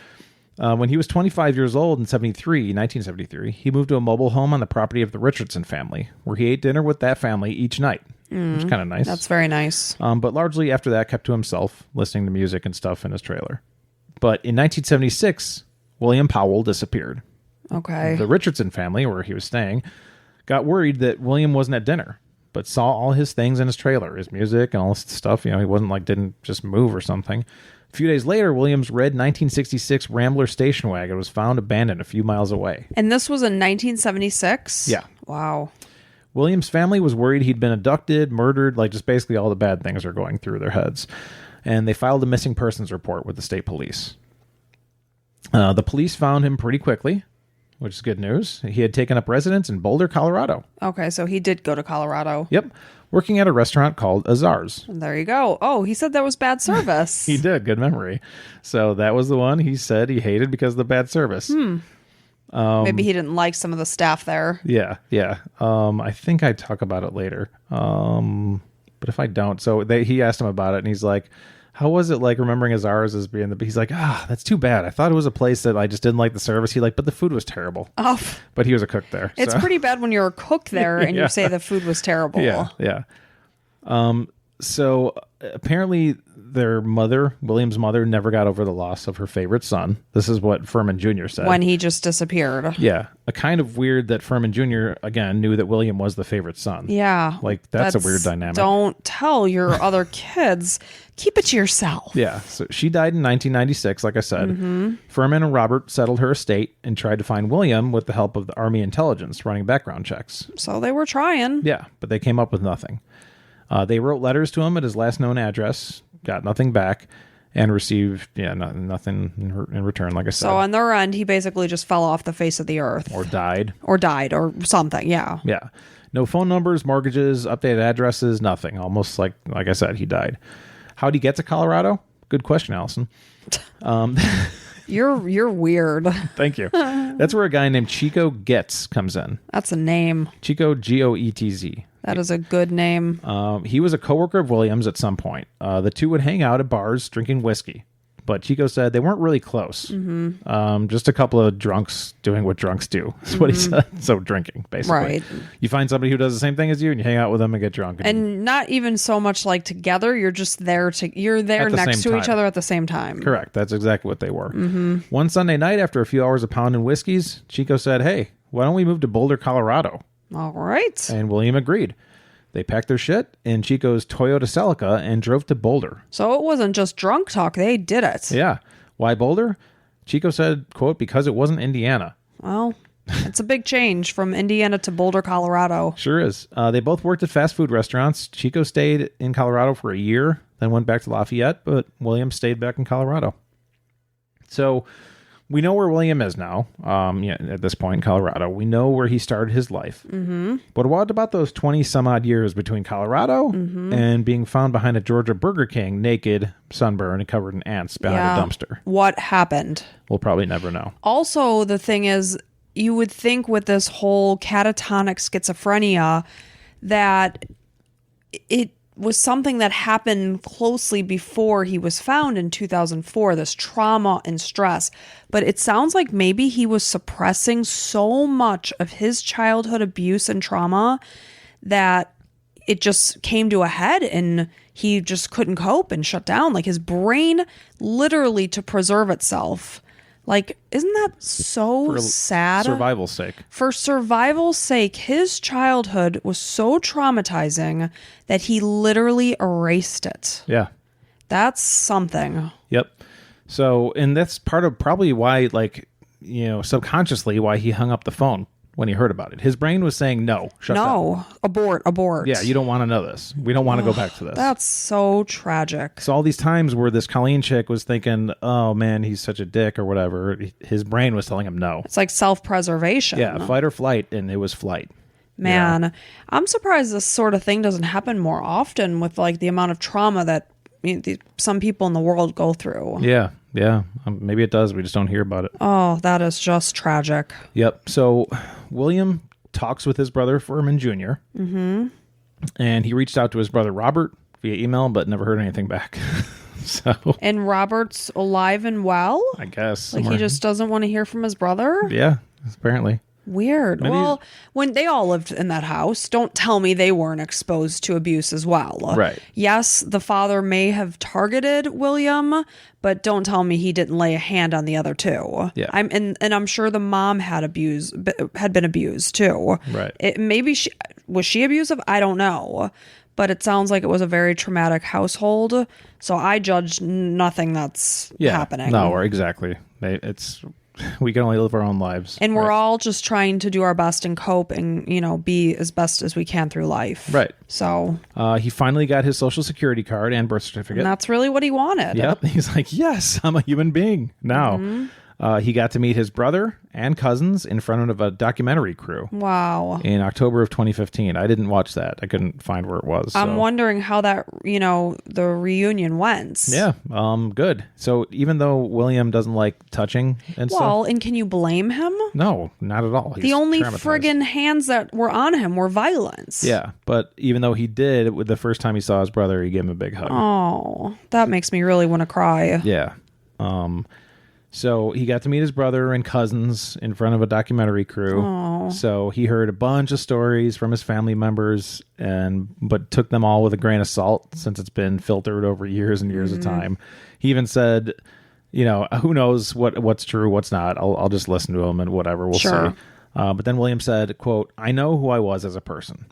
When he was 25 years old in 1973, he moved to a mobile home on the property of the Richardson family, where he ate dinner with that family each night, which is kind of nice. That's very nice. But largely after that, kept to himself, listening to music and stuff in his trailer. But in 1976, William Powell disappeared. Okay. The Richardson family, where he was staying, got worried that William wasn't at dinner, but saw all his things in his trailer, his music and all this stuff. He wasn't didn't just move or something. A few days later, William's red 1966 Rambler station wagon was found abandoned a few miles away. And this was in 1976? Yeah. Wow. William's family was worried he'd been abducted, murdered, just basically all the bad things are going through their heads. And they filed a missing persons report with the state police. The police found him pretty quickly, which is good news. He had taken up residence in Boulder, Colorado. Okay, so he did go to Colorado. Yep. Working at a restaurant called Azar's. There you go. Oh, he said that was bad service. He did. Good memory. So that was the one he said he hated because of the bad service. Maybe he didn't like some of the staff there. Yeah. I think I talk about it later. But if I don't, he asked him about it, and he's like, how was it remembering Azar's as being he's like, that's too bad. I thought it was a place that I just didn't like the service. But the food was terrible. Oh, but he was a cook there. It's pretty bad when you're a cook there and you say the food was terrible. Yeah. So apparently William's mother, never got over the loss of her favorite son. This is what Furman Jr. said. When he just disappeared. Yeah. A kind of weird that Furman Jr., again, knew that William was the favorite son. Yeah. That's a weird dynamic. Don't tell your other kids. Keep it to yourself. Yeah. So she died in 1996, like I said. Mm-hmm. Furman and Robert settled her estate and tried to find William with the help of the Army intelligence running background checks. So they were trying. Yeah, but they came up with nothing. They wrote letters to him at his last known address, got nothing back, and received nothing in return, like I said. So on their end, he basically just fell off the face of the earth. Or died. Or something, yeah. Yeah. No phone numbers, mortgages, updated addresses, nothing. Almost like I said, he died. How'd he get to Colorado? Good question, Allison. You're weird. Thank you. That's where a guy named Chico Getz comes in. That's a name. Chico, Goetz. That is a good name. He was a coworker of Williams at some point. The two would hang out at bars drinking whiskey. But Chico said they weren't really close. Mm-hmm. Just a couple of drunks doing what drunks do. That's what he said. So drinking, basically. Right. You find somebody who does the same thing as you, and you hang out with them and get drunk. And not even so much together. You're just there you're there next to each other at the same time. Correct. That's exactly what they were. Mm-hmm. One Sunday night, after a few hours of pounding whiskeys, Chico said, "Hey, why don't we move to Boulder, Colorado?" All right. And William agreed. They packed their shit in Chico's Toyota Celica and drove to Boulder. So it wasn't just drunk talk. They did it. Yeah. Why Boulder? Chico said, quote, because it wasn't Indiana. Well, it's a big change from Indiana to Boulder, Colorado. Sure is. They both worked at fast food restaurants. Chico stayed in Colorado for a year, then went back to Lafayette, but William stayed back in Colorado. So we know where William is now, at this point in Colorado. We know where he started his life. Mm-hmm. But what about those 20 some odd years between Colorado and being found behind a Georgia Burger King, naked, sunburned, and covered in ants behind a dumpster? What happened? We'll probably never know. Also, the thing is, you would think with this whole catatonic schizophrenia that it was something that happened closely before he was found in 2004, this trauma and stress. But it sounds like maybe he was suppressing so much of his childhood abuse and trauma that it just came to a head and he just couldn't cope and shut down. His brain literally to preserve itself. Isn't that so sad? For survival's sake. For survival's sake, his childhood was so traumatizing that he literally erased it. Yeah. That's something. Yep. So, and that's part of probably why, subconsciously why he hung up the phone when he heard about it. His brain was saying, no, shut down. No, abort. Yeah, you don't want to know this. We don't want to go back to this. That's so tragic. So all these times where this Colleen chick was thinking, oh, man, he's such a dick or whatever, his brain was telling him no. It's like self-preservation. Yeah, fight or flight, and it was flight. Man, I'm surprised this sort of thing doesn't happen more often with like the amount of trauma that some people in the world go through. Yeah. Maybe it does. We just don't hear about it. Oh, that is just tragic. Yep. So William talks with his brother Furman Jr. Mm-hmm. And he reached out to his brother Robert via email, but never heard anything back. And Robert's alive and well? I guess. Like he just doesn't want to hear from his brother? Yeah, apparently. Weird. Maybe well, when they all lived in that house, don't tell me they weren't exposed to abuse as well. Right. Yes, the father may have targeted William, but don't tell me he didn't lay a hand on the other two. Yeah. I'm sure the mom had been abused too. Right. Maybe was she abusive? I don't know. But it sounds like it was a very traumatic household. So I judge nothing that's happening. No, exactly. We can only live our own lives. And we're all just trying to do our best and cope and, be as best as we can through life. Right. So he finally got his social security card and birth certificate. And that's really what he wanted. Yep. He's like, yes, I'm a human being now. Mm-hmm. He got to meet his brother and cousins in front of a documentary crew. Wow. In October of 2015. I didn't watch that. I couldn't find where it was. I'm wondering how that, the reunion went. Yeah. Good. So even though William doesn't like touching and stuff. Well, and can you blame him? No, not at all. He's the only traumatized. friggin' hands that were on him were violence. Yeah. But even though he did, the first time he saw his brother, he gave him a big hug. Oh, that makes me really want to cry. Yeah. So he got to meet his brother and cousins in front of a documentary crew. Aww. So he heard a bunch of stories from his family members, but took them all with a grain of salt since it's been filtered over years and years of time. He even said, who knows what's true, what's not. I'll just listen to him and whatever, we'll see. But then William said, quote, I know who I was as a person.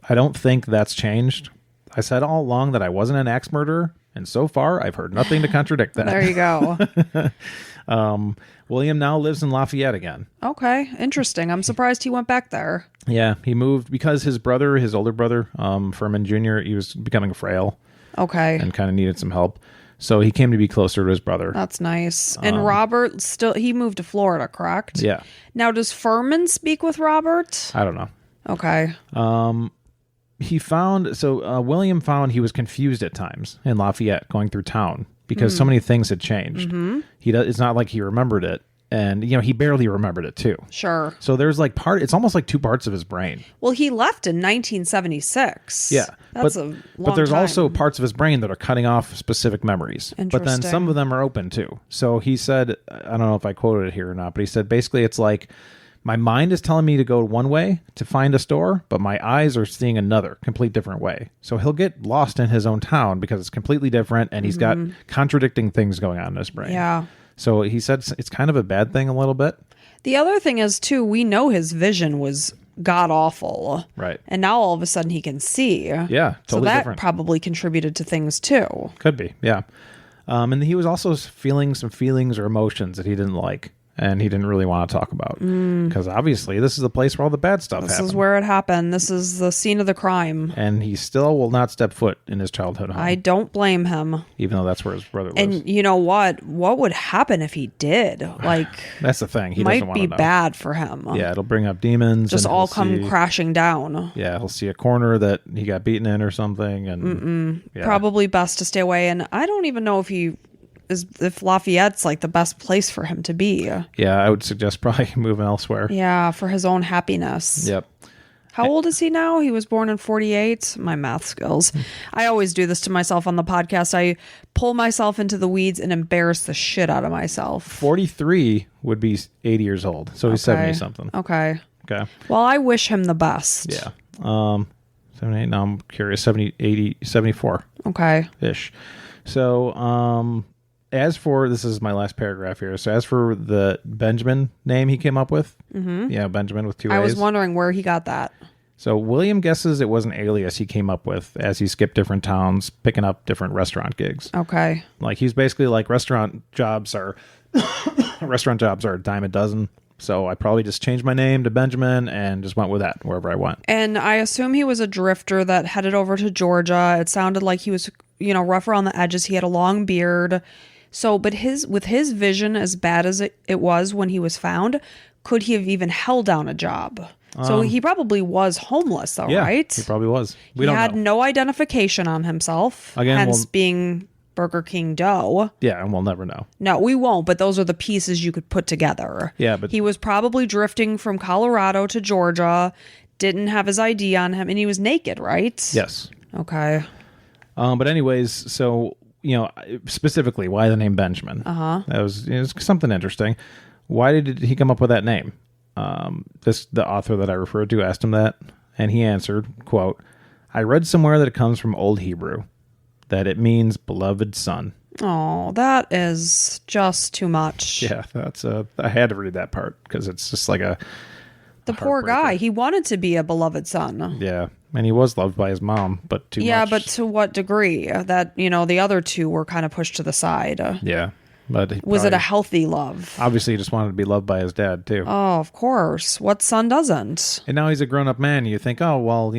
I don't think that's changed. I said all along that I wasn't an axe murderer, and so far I've heard nothing to contradict that. There you go. William now lives in Lafayette again. Okay, interesting. I'm surprised he went back there. Yeah, he moved because his older brother, Furman Jr., he was becoming frail. Okay. And kind of needed some help. So he came to be closer to his brother. That's nice. And Robert he moved to Florida, correct? Yeah. Now, does Furman speak with Robert? I don't know. Okay. William found he was confused at times in Lafayette going through town because so many things had changed. Mm-hmm. It's not like he remembered it. And, he barely remembered it too. Sure. So there's it's almost like two parts of his brain. Well, he left in 1976. Yeah. That's a long But there's time. also parts of his brain that are cutting off specific memories. But then some of them are open too. So he said, I don't know if I quoted it here or not, but he said basically it's like, my mind is telling me to go one way to find a store, but my eyes are seeing another, complete different way. So he'll get lost in his own town because it's completely different, and he's got contradicting things going on in his brain. Yeah. So he said it's kind of a bad thing a little bit. The other thing is, too, we know his vision was god-awful. Right. And now all of a sudden he can see. Yeah, totally so that different. Probably contributed to things, too. Could be, yeah. And he was also feeling some feelings or emotions that he didn't like. And he didn't really want to talk about because obviously this is the place where all the bad stuff happened. This is where it happened. This is the scene of the crime. And he still will not step foot in his childhood home. I don't blame him. Even though that's where his brother lives. And you know what? What would happen if he did? That's the thing. He might doesn't want be to know. bad for him. Yeah, it'll bring up demons. Just all come crashing down. Yeah, he'll see a corner that he got beaten in or something. And probably best to stay away. And I don't even know if Lafayette's the best place for him to be. Yeah, I would suggest probably moving elsewhere. Yeah, for his own happiness. Yep. How old is he now? He was born in 48. My math skills. I always do this to myself on the podcast. I pull myself into the weeds and embarrass the shit out of myself. 43 would be 80 years old. So he's 70 something. Okay. Okay. Well, I wish him the best. Yeah. 78. Now I'm curious. 70, 80, 74. Okay. Ish. So, as for, this is my last paragraph here. So as for the Benjamin name he came up with, Benjamin with two A's. I was wondering where he got that. So William guesses it was an alias he came up with as he skipped different towns, picking up different restaurant gigs. Okay. He's basically restaurant jobs are a dime a dozen. So I probably just changed my name to Benjamin and just went with that wherever I went. And I assume he was a drifter that headed over to Georgia. It sounded like he was, rough around the edges. He had a long beard. So, but with his vision as bad as it was when he was found, could he have even held down a job? So he probably was homeless, though, yeah, right? He probably was. He had no identification on himself, hence being Burger King dough. Yeah, and we'll never know. No, we won't, but those are the pieces you could put together. Yeah, but he was probably drifting from Colorado to Georgia, didn't have his ID on him, and he was naked, right? Yes. Okay. But anyways, so, specifically, why the name Benjamin? That was something interesting. Why did he come up with that name? The author that I referred to asked him that, and he answered, quote, "I read somewhere that it comes from Old Hebrew, that it means beloved son." Oh, that is just too much. Yeah, I had to read that part because it's just like the poor guy. He wanted to be a beloved son. Yeah, and he was loved by his mom, but too much. Yeah, but to what degree? That, the other two were kind of pushed to the side. Yeah. But was it a healthy love? Obviously, he just wanted to be loved by his dad, too. Oh, of course. What son doesn't? And now he's a grown-up man. You think, oh, well,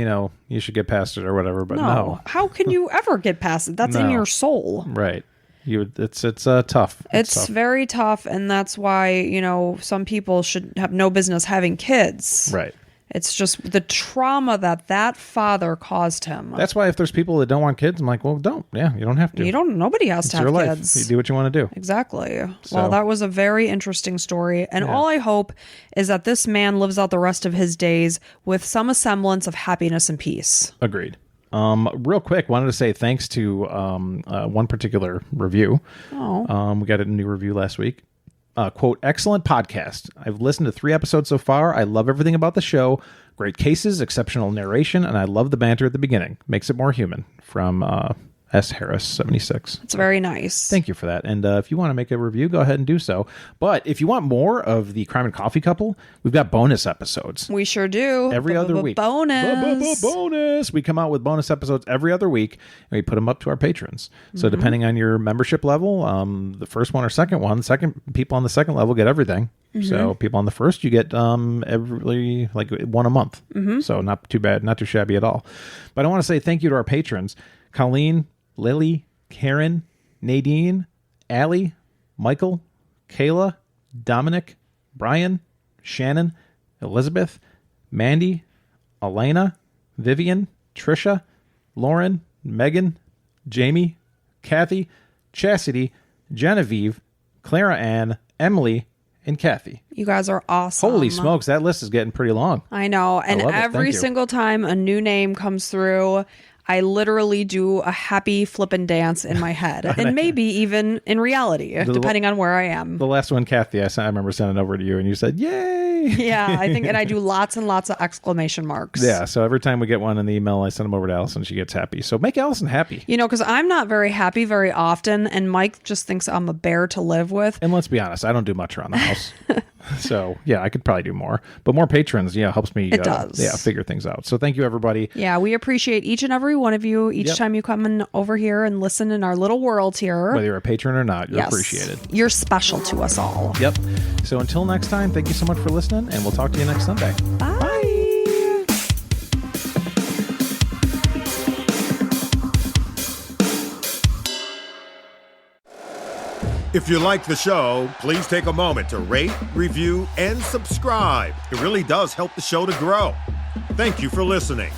you should get past it or whatever, but no. How can you ever get past it? That's in your soul. Right. It's tough. It's tough. very tough, and that's why, some people should have no business having kids. Right. It's just the trauma that father caused him. That's why if there's people that don't want kids, I'm like, well, don't. Yeah, you don't have to. Nobody has to have your kids. Life. You do what you want to do. Exactly. So. Well, that was a very interesting story. And all I hope is that this man lives out the rest of his days with some semblance of happiness and peace. Agreed. Real quick, wanted to say thanks to one particular review. Oh. We got a new review last week. Quote, "Excellent podcast. I've listened to 3 episodes so far. I love everything about the show. Great cases, exceptional narration, and I love the banter at the beginning. Makes it more human." From S. Harris 76. It's very nice. Thank you for that. And if you want to make a review, go ahead and do so. But if you want more of the Crime and Coffee Couple, we've got bonus episodes. We sure do. Every other week. Bonus. Bonus. We come out with bonus episodes every other week, and we put them up to our patrons. So depending on your membership level, the first one or second people on the second level get everything. So people on the first, you get every one a month. So not too bad, not too shabby at all. But I want to say thank you to our patrons: Colleen, Lily, Karen, Nadine, Allie, Michael, Kayla, Dominic, Brian, Shannon, Elizabeth, Mandy, Elena, Vivian, Trisha, Lauren, Megan, Jamie, Kathy, Chastity, Genevieve, Clara Ann, Emily, and Kathy. You guys are awesome. Holy smokes, that list is getting pretty long. I know. And every single time a new name comes through, I literally do a happy flippin' dance in my head, and maybe even in reality, depending on where I am. The last one, Kathy, I remember sending over to you, and you said, "Yay!" Yeah, I think, and I do lots and lots of exclamation marks. Yeah, so every time we get one in the email, I send them over to Allison. She gets happy. So make Allison happy. Because I'm not very happy very often, and Mike just thinks I'm a bear to live with. And let's be honest, I don't do much around the house. So, yeah, I could probably do more. But more patrons, helps me figure things out. So thank you, everybody. Yeah, we appreciate each and every one of you each time you come in over here and listen in our little world here. Whether you're a patron or not, you're appreciated. You're special to us all. Yep. So until next time, thank you so much for listening, and we'll talk to you next Sunday. Bye. Bye. If you like the show, please take a moment to rate, review, and subscribe. It really does help the show to grow. Thank you for listening.